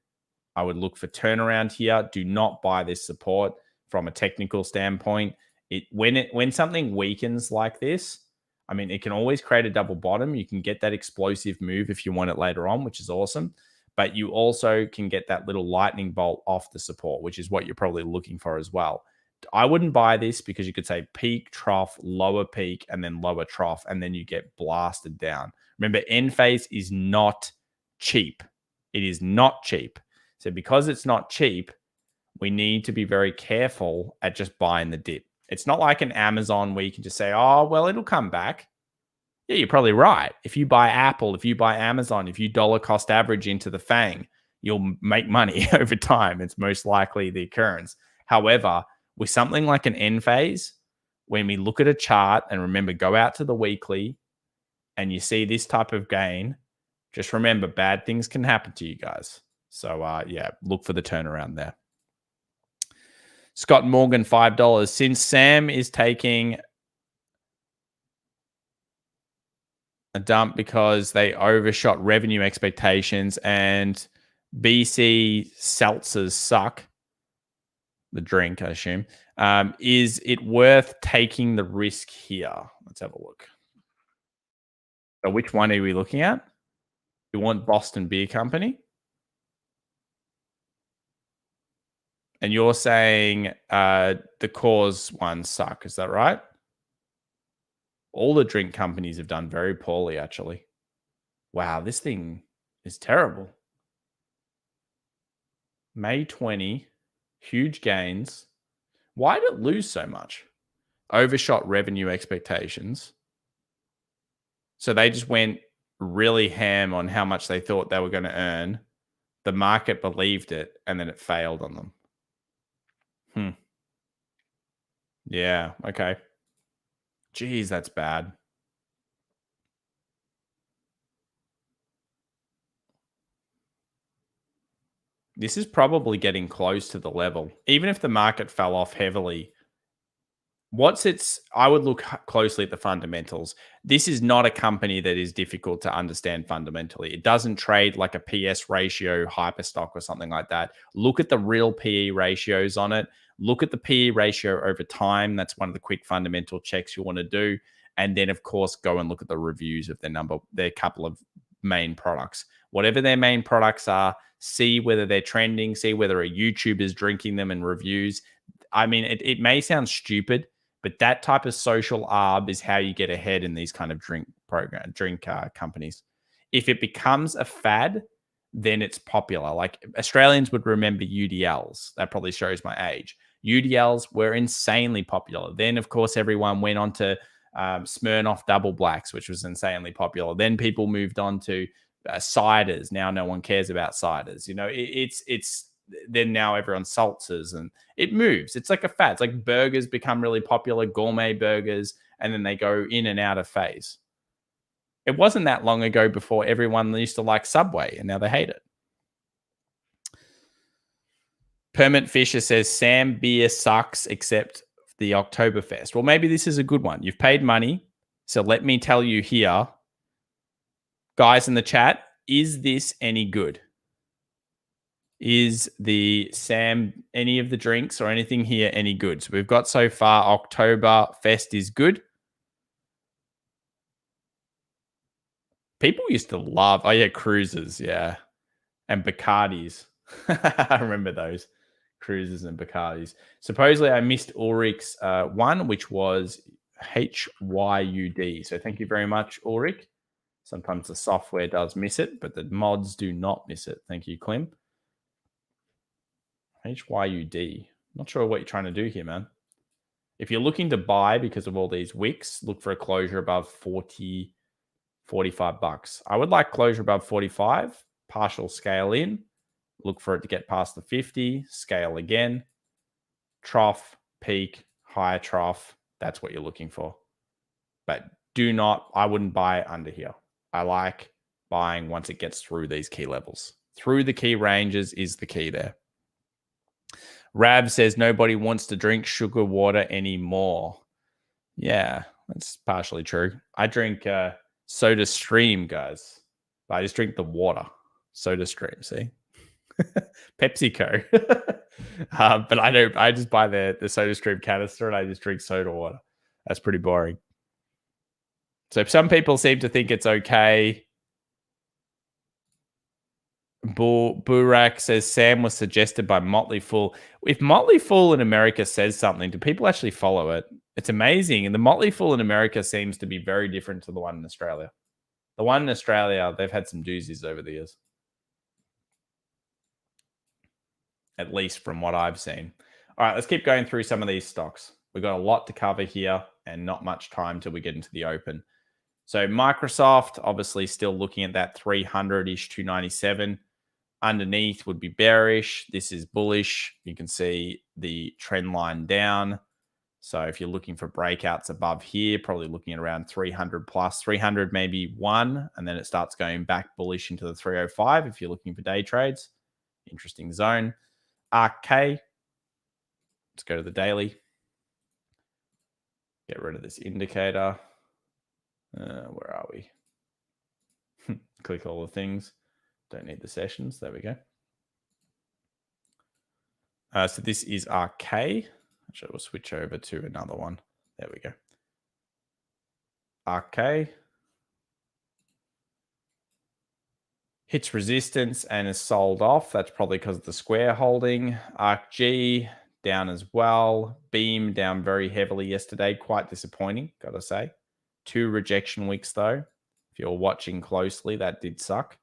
I would look for turnaround here. Do not buy this support from a technical standpoint. When something weakens like this, I mean, it can always create a double bottom. You can get that explosive move if you want it later on, which is awesome. But you also can get that little lightning bolt off the support, which is what you're probably looking for as well. I wouldn't buy this because you could say peak, trough, lower peak, and then lower trough, and then you get blasted down. Remember, end phase is not cheap. It is not cheap. So because it's not cheap, we need to be very careful at just buying the dip. It's not like an Amazon where you can just say, oh, well, it'll come back. Yeah, you're probably right. If you buy Apple, if you buy Amazon, if you dollar cost average into the FANG, you'll make money over time. It's most likely the occurrence. However, with something like an end phase, when we look at a chart, and remember, go out to the weekly and you see this type of gain, just remember, bad things can happen to you guys. So, yeah, look for the turnaround there. Scott Morgan, $5. Since Sam is taking a dump because they overshot revenue expectations and BC seltzers suck, the drink, I assume, is it worth taking the risk here? Let's have a look. So which one are we looking at? You want Boston Beer Company? And you're saying the Coors ones suck, is that right? All the drink companies have done very poorly, actually. Wow, this thing is terrible. May 20, huge gains. Why did it lose so much? Overshot revenue expectations. So they just went really ham on how much they thought they were going to earn. The market believed it, and then it failed on them. Yeah, okay. Geez, that's bad. This is probably getting close to the level. Even if the market fell off heavily, I would look closely at the fundamentals. This is not a company that is difficult to understand fundamentally. It doesn't trade like a PS ratio hyperstock or something like that. Look at the real PE ratios on it. Look at the PE ratio over time. That's one of the quick fundamental checks you want to do. And then, of course, go and look at the reviews of their couple of main products. Whatever their main products are, see whether they're trending, see whether a YouTuber is drinking them and reviews. I mean, it may sound stupid, but that type of social arb is how you get ahead in these kind of drink companies. If it becomes a fad, then it's popular. Like Australians would remember UDLs. That probably shows my age. UDLs were insanely popular. Then, of course, everyone went on to Smirnoff Double Blacks, which was insanely popular. Then people moved on to ciders. Now no one cares about ciders. You know, it's then now everyone's seltzers, and it moves. It's like a fad. It's like burgers become really popular, gourmet burgers, and then they go in and out of phase. It wasn't that long ago before everyone used to like Subway, and now they hate it. Permit Fisher says, Sam beer sucks except the Oktoberfest. Well, maybe this is a good one. You've paid money. So let me tell you here, guys in the chat, is this any good? Is the Sam, any of the drinks or anything here any good? So we've got so far Oktoberfest is good. People used to love, cruisers, yeah. And Bacardis. I remember those. Cruisers and Bacardis. Supposedly I missed Ulrich's one, which was HYUD. So thank you very much, Ulrich. Sometimes the software does miss it, but the mods do not miss it. Thank you, Clem. HYUD. Not sure what you're trying to do here, man. If you're looking to buy because of all these wicks, look for a closure above 40, 45 bucks. I would like closure above 45, partial scale in. Look for it to get past the 50, scale again. Trough, peak, higher trough. That's what you're looking for. But I wouldn't buy under here. I like buying once it gets through these key levels. Through the key ranges is the key there. Rab says nobody wants to drink sugar water anymore. Yeah, that's partially true. I drink Soda Stream, guys. I just drink the water. Soda Stream, see? PepsiCo. But I just buy the Soda Stream canister and I just drink soda water. That's pretty boring. So some people seem to think it's okay. Burak says Sam was suggested by Motley Fool. If Motley Fool in America says something, do people actually follow it? It's amazing. And the Motley Fool in America seems to be very different to the one in Australia. The one in Australia, they've had some doozies over the years. At least from what I've seen. All right, let's keep going through some of these stocks. We've got a lot to cover here and not much time till we get into the open. So Microsoft, obviously still looking at that 300-ish, 297. Underneath would be bearish. This is bullish. You can see the trend line down. So if you're looking for breakouts above here, probably looking at around 300 plus, 300 maybe one, and then it starts going back bullish into the 305 if you're looking for day trades. Interesting zone. RK, let's go to the daily. Get rid of this indicator. Where are we? Click all the things. Don't need the sessions. There we go. So this is RK. Actually, we'll switch over to another one. There we go. RK. Hits resistance and is sold off. That's probably because of the square holding. ARKG down as well. Beam down very heavily yesterday. Quite disappointing, got to say. 2 rejection weeks, though. If you're watching closely, that did suck.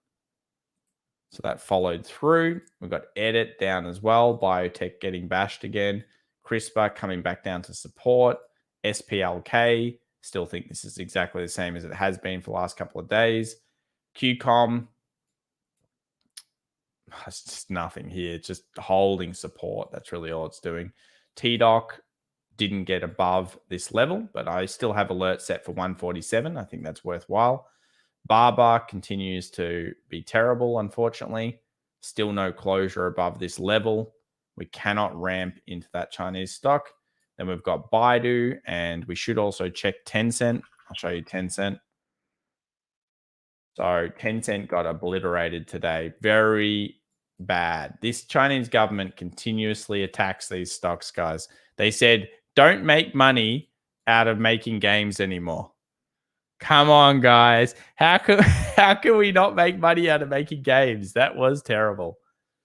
So that followed through. We've got Edit down as well. Biotech getting bashed again. CRISPR coming back down to support. SPLK. Still think this is exactly the same as it has been for the last couple of days. QCOM. It's just nothing here. It's just holding support. That's really all it's doing. TDOC didn't get above this level, but I still have alert set for 147. I think that's worthwhile. Barber continues to be terrible, unfortunately. Still no closure above this level. We cannot ramp into that Chinese stock. Then we've got Baidu, and we should also check Tencent. I'll show you Tencent. So Tencent got obliterated today. Very bad. This Chinese government continuously attacks these stocks, guys. They said, don't make money out of making games anymore. Come on, guys. How can we not make money out of making games? That was terrible.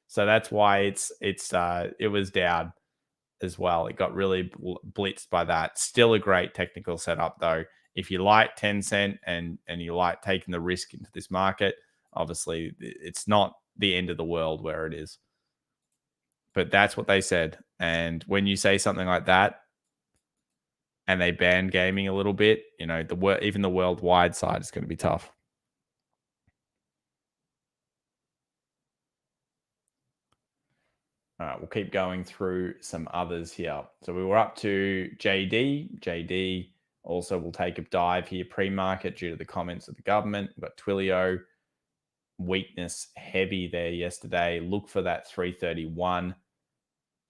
So that's why it was down as well. It got really blitzed by that. Still a great technical setup, though. If you like Tencent and you like taking the risk into this market, obviously it's not the end of the world where it is. But that's what they said. And when you say something like that, and they ban gaming a little bit, you know, even the worldwide side is going to be tough. All right, we'll keep going through some others here. So we were up to JD. JD also will take a dive here pre-market due to the comments of the government. We've got Twilio, weakness heavy there yesterday. Look for that 331,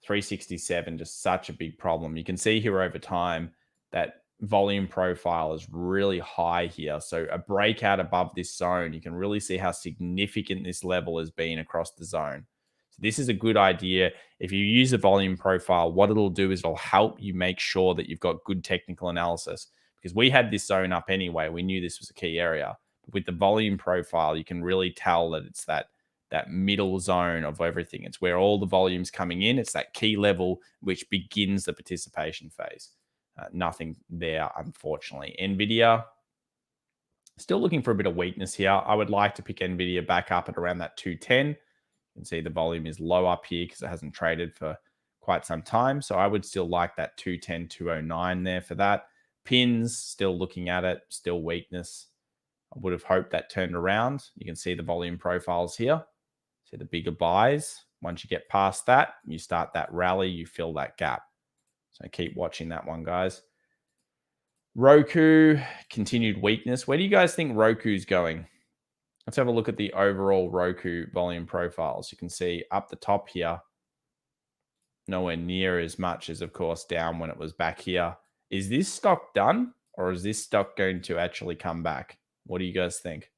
367, just such a big problem. You can see here over time that volume profile is really high here. So a breakout above this zone, you can really see how significant this level has been across the zone. So this is a good idea. If you use a volume profile, what it'll do is it'll help you make sure that you've got good technical analysis, because we had this zone up anyway. We knew this was a key area. But with the volume profile, you can really tell that it's that middle zone of everything. It's where all the volume's coming in. It's that key level which begins the participation phase. Nothing there, unfortunately. NVIDIA, still looking for a bit of weakness here. I would like to pick NVIDIA back up at around that 210. You can see the volume is low up here because it hasn't traded for quite some time. So I would still like that 210, 209 there for that. Pins, still looking at it, still weakness. I would have hoped that turned around. You can see the volume profiles here. See the bigger buys. Once you get past that, you start that rally, you fill that gap. So keep watching that one, guys. Roku, continued weakness. Where do you guys think Roku's going? Let's have a look at the overall Roku volume profiles. You can see up the top here, nowhere near as much as, of course, down when it was back here. Is this stock done, or is this stock going to actually come back? What do you guys think?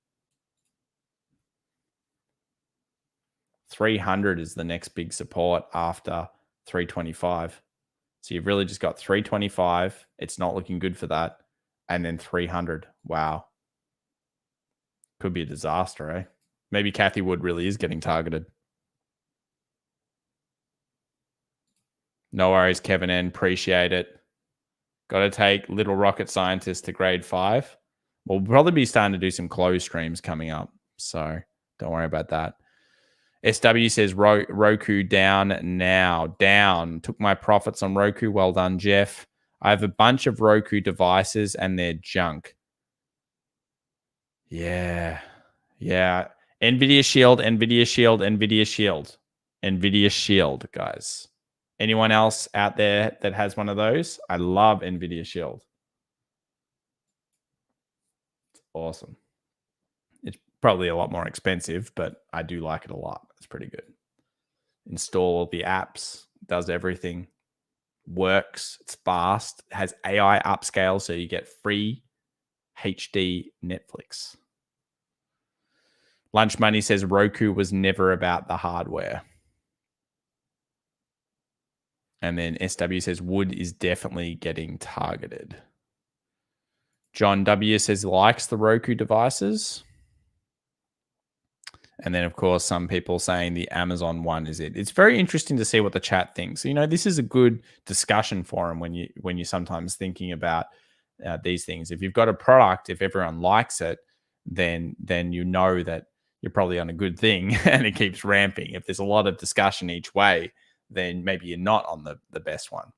300 is the next big support after 325. So you've really just got 325. It's not looking good for that. And then 300. Wow. Could be a disaster, eh? Maybe Kathy Wood really is getting targeted. No worries, Kevin N. Appreciate it. Got to take little rocket scientist to grade 5. We'll probably be starting to do some close streams coming up. So don't worry about that. SW says Roku down now. Down. Took my profits on Roku. Well done, Jeff. I have a bunch of Roku devices and they're junk. Yeah. Yeah. NVIDIA Shield, NVIDIA Shield, NVIDIA Shield. NVIDIA Shield, guys. Anyone else out there that has one of those? I love NVIDIA Shield. It's awesome. It's probably a lot more expensive, but I do like it a lot. It's pretty good. Install the apps, does everything, works, it's fast, it has AI upscale, so you get free HD Netflix. Lunch Money says Roku was never about the hardware. And then SW says wood is definitely getting targeted. John W says likes the Roku devices. And then, of course, some people saying the Amazon one is it. It's very interesting to see what the chat thinks. You know, this is a good discussion forum when you're sometimes thinking about these things. If you've got a product, if everyone likes it, then you know that you're probably on a good thing and it keeps ramping. If there's a lot of discussion each way, then maybe you're not on the best one.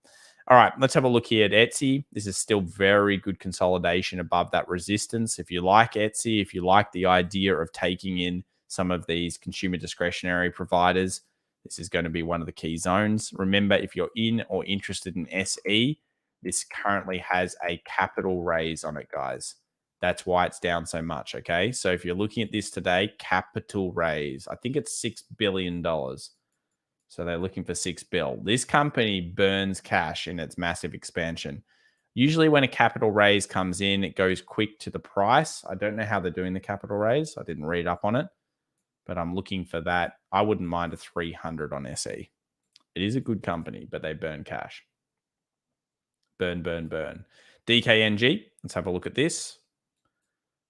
All right, let's have a look here at Etsy. This is still very good consolidation above that resistance. If you like Etsy, if you like the idea of taking in some of these consumer discretionary providers, this is going to be one of the key zones. Remember, if you're in or interested in SE, this currently has a capital raise on it, guys. That's why it's down so much, okay? So if you're looking at this today, capital raise, I think it's $6 billion. So they're looking for $6 billion. This company burns cash in its massive expansion. Usually when a capital raise comes in, it goes quick to the price. I don't know how they're doing the capital raise. I didn't read up on it, but I'm looking for that. I wouldn't mind a 300 on SE. It is a good company, but they burn cash. Burn. DKNG, let's have a look at this.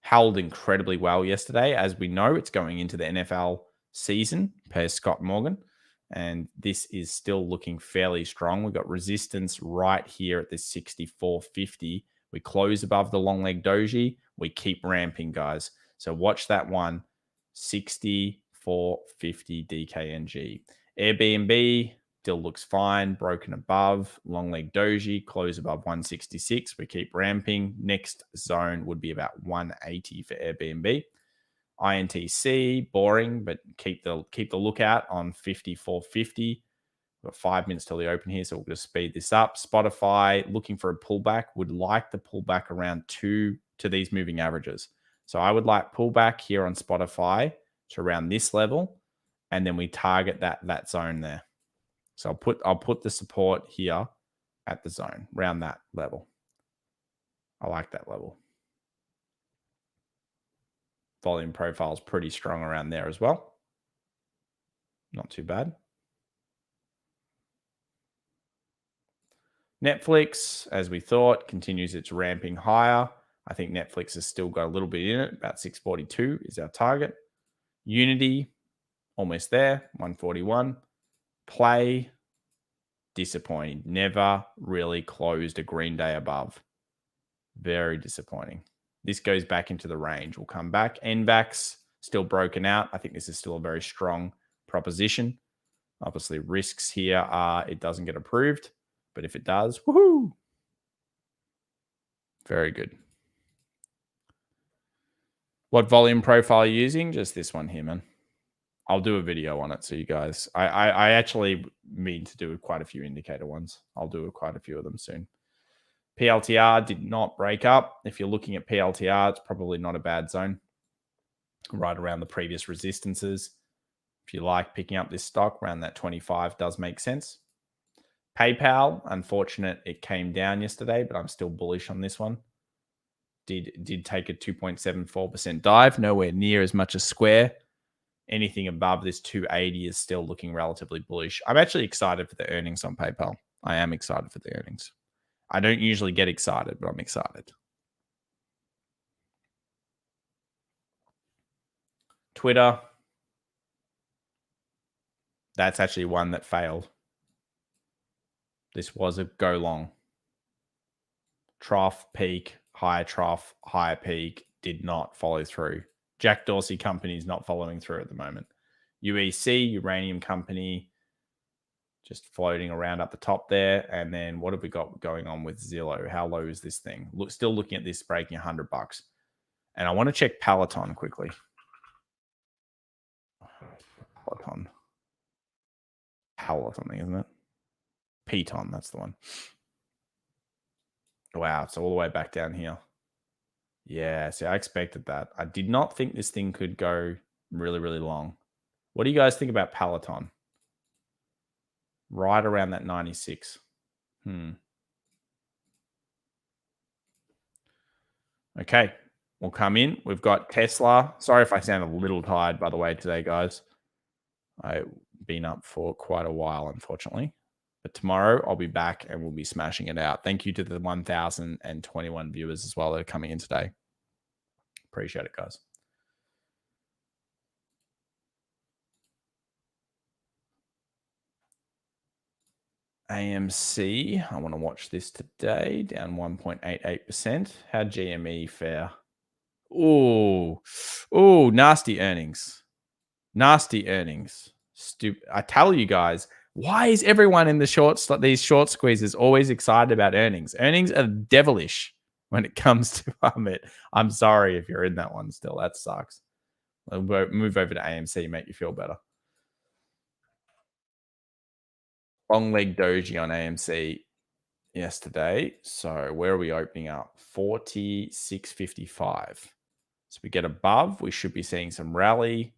Held incredibly well yesterday. As we know, it's going into the NFL season per Scott Morgan. And this is still looking fairly strong. We've got resistance right here at this 64.50. We close above the long leg doji. We keep ramping, guys. So watch that one. 64.50 DKNG. Airbnb still looks fine. Broken above. Long leg doji. Close above 166. We keep ramping. Next zone would be about 180 for Airbnb. INTC, boring, but keep the lookout on 54.50. We've got 5 minutes till the open here, so we'll just speed this up. Spotify, looking for a pullback, would like the pullback around 2 to these moving averages. So I would like pullback here on Spotify to around this level, and then we target that zone there. So I'll put the support here at the zone, around that level. I like that level. Volume profile is pretty strong around there as well. Not too bad. Netflix, as we thought, continues its ramping higher. I think Netflix has still got a little bit in it. About 642 is our target. Unity, almost there, 141. Play, disappointing. Never really closed a green day above. Very disappointing. This goes back into the range. We'll come back. NVAX, still broken out. I think this is still a very strong proposition. Obviously, risks here are it doesn't get approved. But if it does, woohoo! Very good. What volume profile are you using? Just this one here, man. I'll do a video on it so you guys... I actually mean to do quite a few indicator ones. I'll do quite a few of them soon. PLTR did not break up. If you're looking at PLTR, it's probably not a bad zone. Right around the previous resistances. If you like picking up this stock, around that 25 does make sense. PayPal, unfortunate, it came down yesterday, but I'm still bullish on this one. Did take a 2.74% dive, nowhere near as much as Square. Anything above this 280 is still looking relatively bullish. I'm actually excited for the earnings on PayPal. I am excited for the earnings. I don't usually get excited, but I'm excited. Twitter. That's actually one that failed. This was a go long. Trough, peak, higher trough, higher peak, did not follow through. Jack Dorsey company is not following through at the moment. UEC, uranium company, just floating around up the top there. And then what have we got going on with Zillow? How low is this thing? Still looking at this breaking $100. And I want to check Peloton quickly. Peloton. Hell something, isn't it? Peloton, that's the one. Wow, it's all the way back down here. Yeah, see, I expected that. I did not think this thing could go really, really long. What do you guys think about Peloton? Right around that 96. Okay, we'll come in. We've got Tesla. Sorry if I sound a little tired, by the way, today, guys. I've been up for quite a while, unfortunately. But tomorrow I'll be back and we'll be smashing it out. Thank you to the 1,021 viewers as well that are coming in today. Appreciate it, guys. AMC, I want to watch this today, down 1.88%. How'd GME fare? Oh, nasty earnings. Nasty earnings. Stupid. I tell you guys, why is everyone in the these short squeezes always excited about earnings? Earnings are devilish when it comes to it. I'm sorry if you're in that one still. That sucks. I'll move over to AMC, make you feel better. Long leg doji on AMC yesterday. So where are we opening up? 46.55. So we get above, we should be seeing some rally.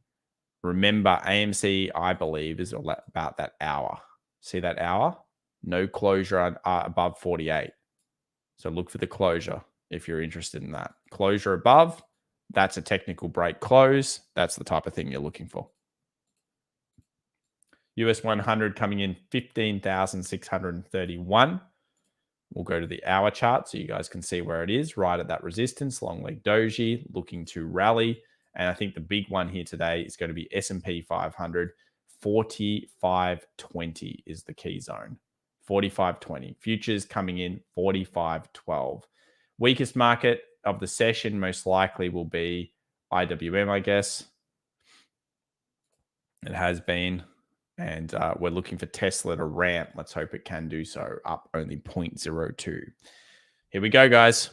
Remember, AMC, I believe, is about that hour. See that hour? No closure above 48. So look for the closure if you're interested in that. Closure above, that's a technical break close. That's the type of thing you're looking for. US 100 coming in 15,631. We'll go to the hour chart so you guys can see where it is, right at that resistance, long leg doji, looking to rally. And I think the big one here today is going to be SP500. 45.20 is the key zone. 45.20. Futures coming in 45.12. Weakest market of the session most likely will be IWM, I guess. It has been. And we're looking for Tesla to ramp. Let's hope it can do so. Up only 0.02. Here we go, guys.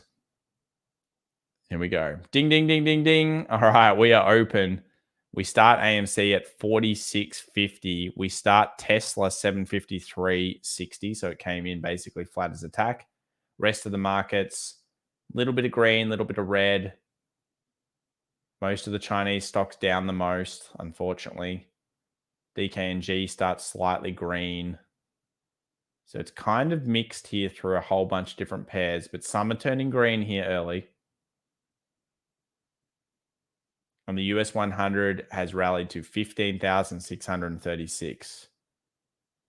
Here we go. Ding, ding, ding, ding, ding. All right, we are open. We start AMC at 46.50. We start Tesla 753.60. So it came in basically flat as attack. Rest of the markets, a little bit of green, a little bit of red. Most of the Chinese stocks down the most, unfortunately. DKNG starts slightly green. So it's kind of mixed here through a whole bunch of different pairs, but some are turning green here early. And the US 100 has rallied to 15,636.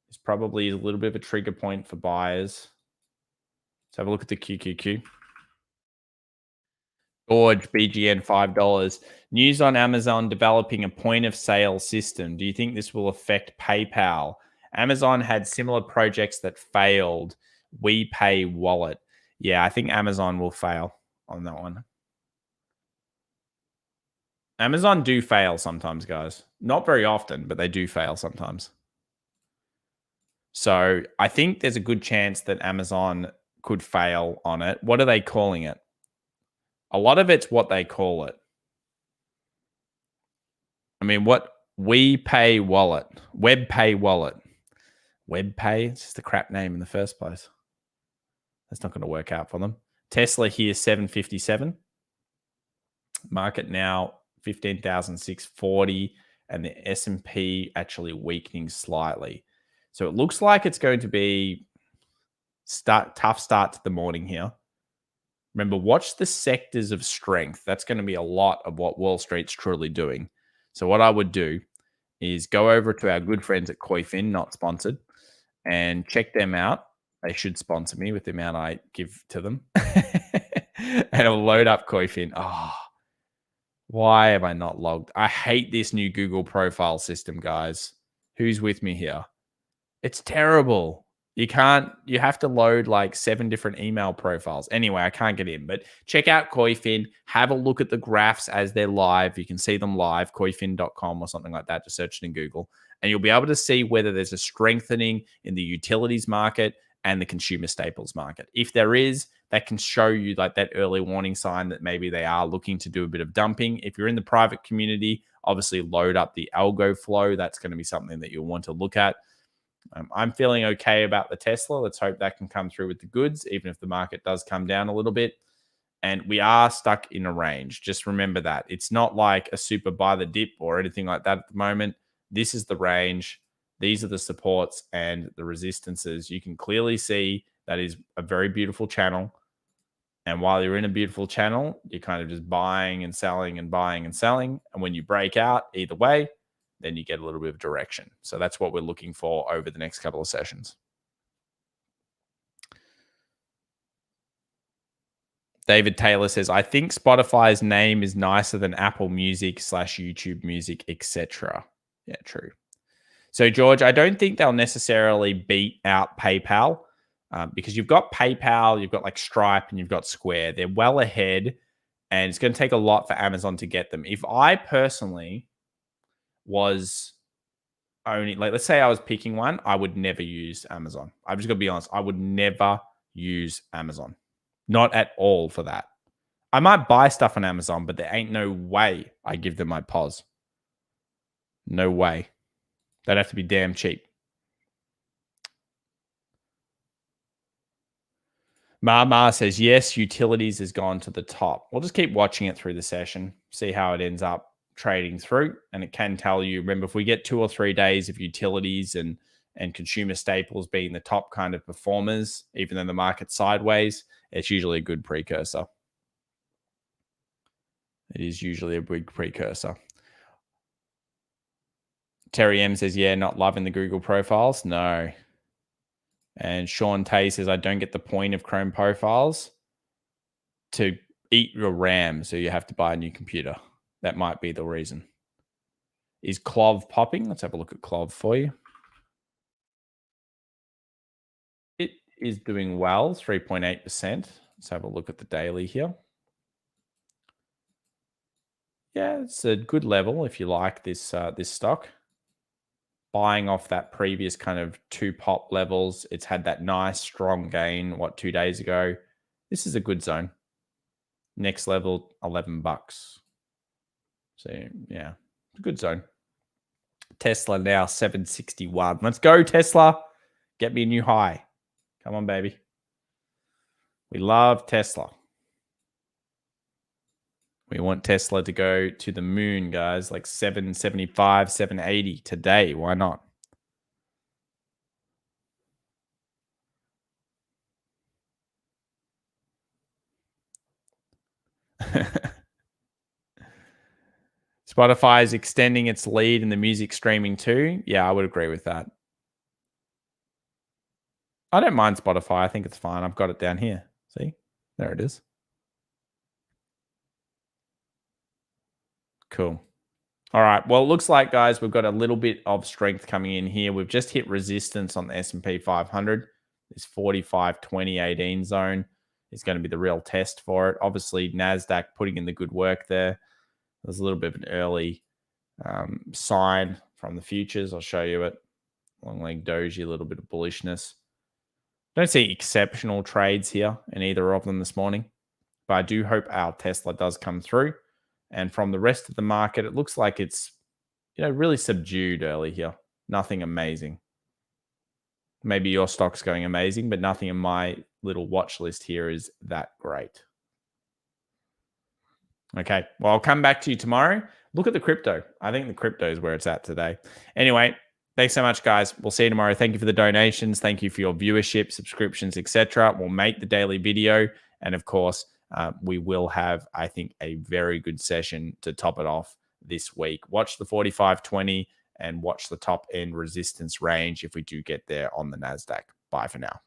It's probably a little bit of a trigger point for buyers. Let's have a look at the QQQ. George, BGN, $5. News on Amazon developing a point of sale system. Do you think this will affect PayPal? Amazon had similar projects that failed. We Pay Wallet. Yeah, I think Amazon will fail on that one. Amazon do fail sometimes, guys. Not very often, but they do fail sometimes. So I think there's a good chance that Amazon could fail on it. What are they calling it? A lot of it's what they call it. I mean, what We Pay Wallet, Web Pay Wallet, Web Pay. It's just a crap name in the first place. That's not going to work out for them. Tesla here, 757. Market now 15,640, and the S&P actually weakening slightly. So it looks like it's going to be tough start to the morning here. Remember, watch the sectors of strength. That's going to be a lot of what Wall Street's truly doing. So what I would do is go over to our good friends at Koifin, not sponsored, and check them out. They should sponsor me with the amount I give to them. And I'll load up Koifin. Oh, why have I not logged? I hate this new Google profile system, guys. Who's with me here? It's terrible. You can't, you have to load like 7 different email profiles. Anyway, I can't get in, but check out Koifin. Have a look at the graphs as they're live. You can see them live, koifin.com or something like that. Just search it in Google. And you'll be able to see whether there's a strengthening in the utilities market and the consumer staples market. If there is, that can show you like that early warning sign that maybe they are looking to do a bit of dumping. If you're in the private community, obviously load up the algo flow. That's going to be something that you'll want to look at. I'm feeling okay about the Tesla. Let's hope that can come through with the goods, even if the market does come down a little bit. And we are stuck in a range. Just remember that. It's not like a super buy the dip or anything like that at the moment. This is the range. These are the supports and the resistances. You can clearly see that is a very beautiful channel. And while you're in a beautiful channel, you're kind of just buying and selling and buying and selling. And when you break out either way, then you get a little bit of direction. So that's what we're looking for over the next couple of sessions. David Taylor says, I think Spotify's name is nicer than Apple Music / YouTube Music, etc. Yeah, true. So, George, I don't think they'll necessarily beat out PayPal because you've got PayPal, you've got like Stripe, and you've got Square. They're well ahead, and it's going to take a lot for Amazon to get them. If I personally was only, like, let's say I was picking one, I would never use Amazon. I'm just going to be honest. I would never use Amazon. Not at all for that. I might buy stuff on Amazon, but there ain't no way I give them my POS. No way. They'd have to be damn cheap. Ma says, yes, utilities has gone to the top. We'll just keep watching it through the session, see how it ends up trading through. And it can tell you, remember, if we get 2 or 3 days of utilities and consumer staples being the top kind of performers, even though the market's sideways, it's usually a good precursor. It is usually a big precursor. Terry M says, yeah, not loving the Google profiles. No. And Sean Tay says, I don't get the point of Chrome profiles to eat your RAM, so you have to buy a new computer. That might be the reason. Is Clove popping? Let's have a look at Clove for you. It is doing well, 3.8%. Let's have a look at the daily here. Yeah, it's a good level if you like this this stock. Buying off that previous kind of 2 pop levels. It's had that nice strong gain, 2 days ago. This is a good zone. Next level, $11. So yeah, it's a good zone. Tesla now 761. Let's go, Tesla. Get me a new high. Come on, baby. We love Tesla. We want Tesla to go to the moon, guys, like 775, 780 today. Why not? Spotify is extending its lead in the music streaming too. Yeah, I would agree with that. I don't mind Spotify. I think it's fine. I've got it down here. See? There it is. Cool. All right. Well, it looks like, guys, we've got a little bit of strength coming in here. We've just hit resistance on the SP 500. This 45-20-18 zone is going to be the real test for it. Obviously, Nasdaq putting in the good work there. There's a little bit of an early sign from the futures. I'll show you it. Long leg doji, a little bit of bullishness. Don't see exceptional trades here in either of them this morning, but I do hope our Tesla does come through. And from the rest of the market, it looks like it's, really subdued early here. Nothing amazing. Maybe your stock's going amazing, but nothing in my little watch list here is that great. Okay, well, I'll come back to you tomorrow. Look at the crypto. I think the crypto is where it's at today. Anyway, thanks so much, guys. We'll see you tomorrow. Thank you for the donations. Thank you for your viewership, subscriptions, etc. We'll make the daily video. And of course, we will have, I think, a very good session to top it off this week. Watch the 45-20 and watch the top end resistance range if we do get there on the Nasdaq. Bye for now.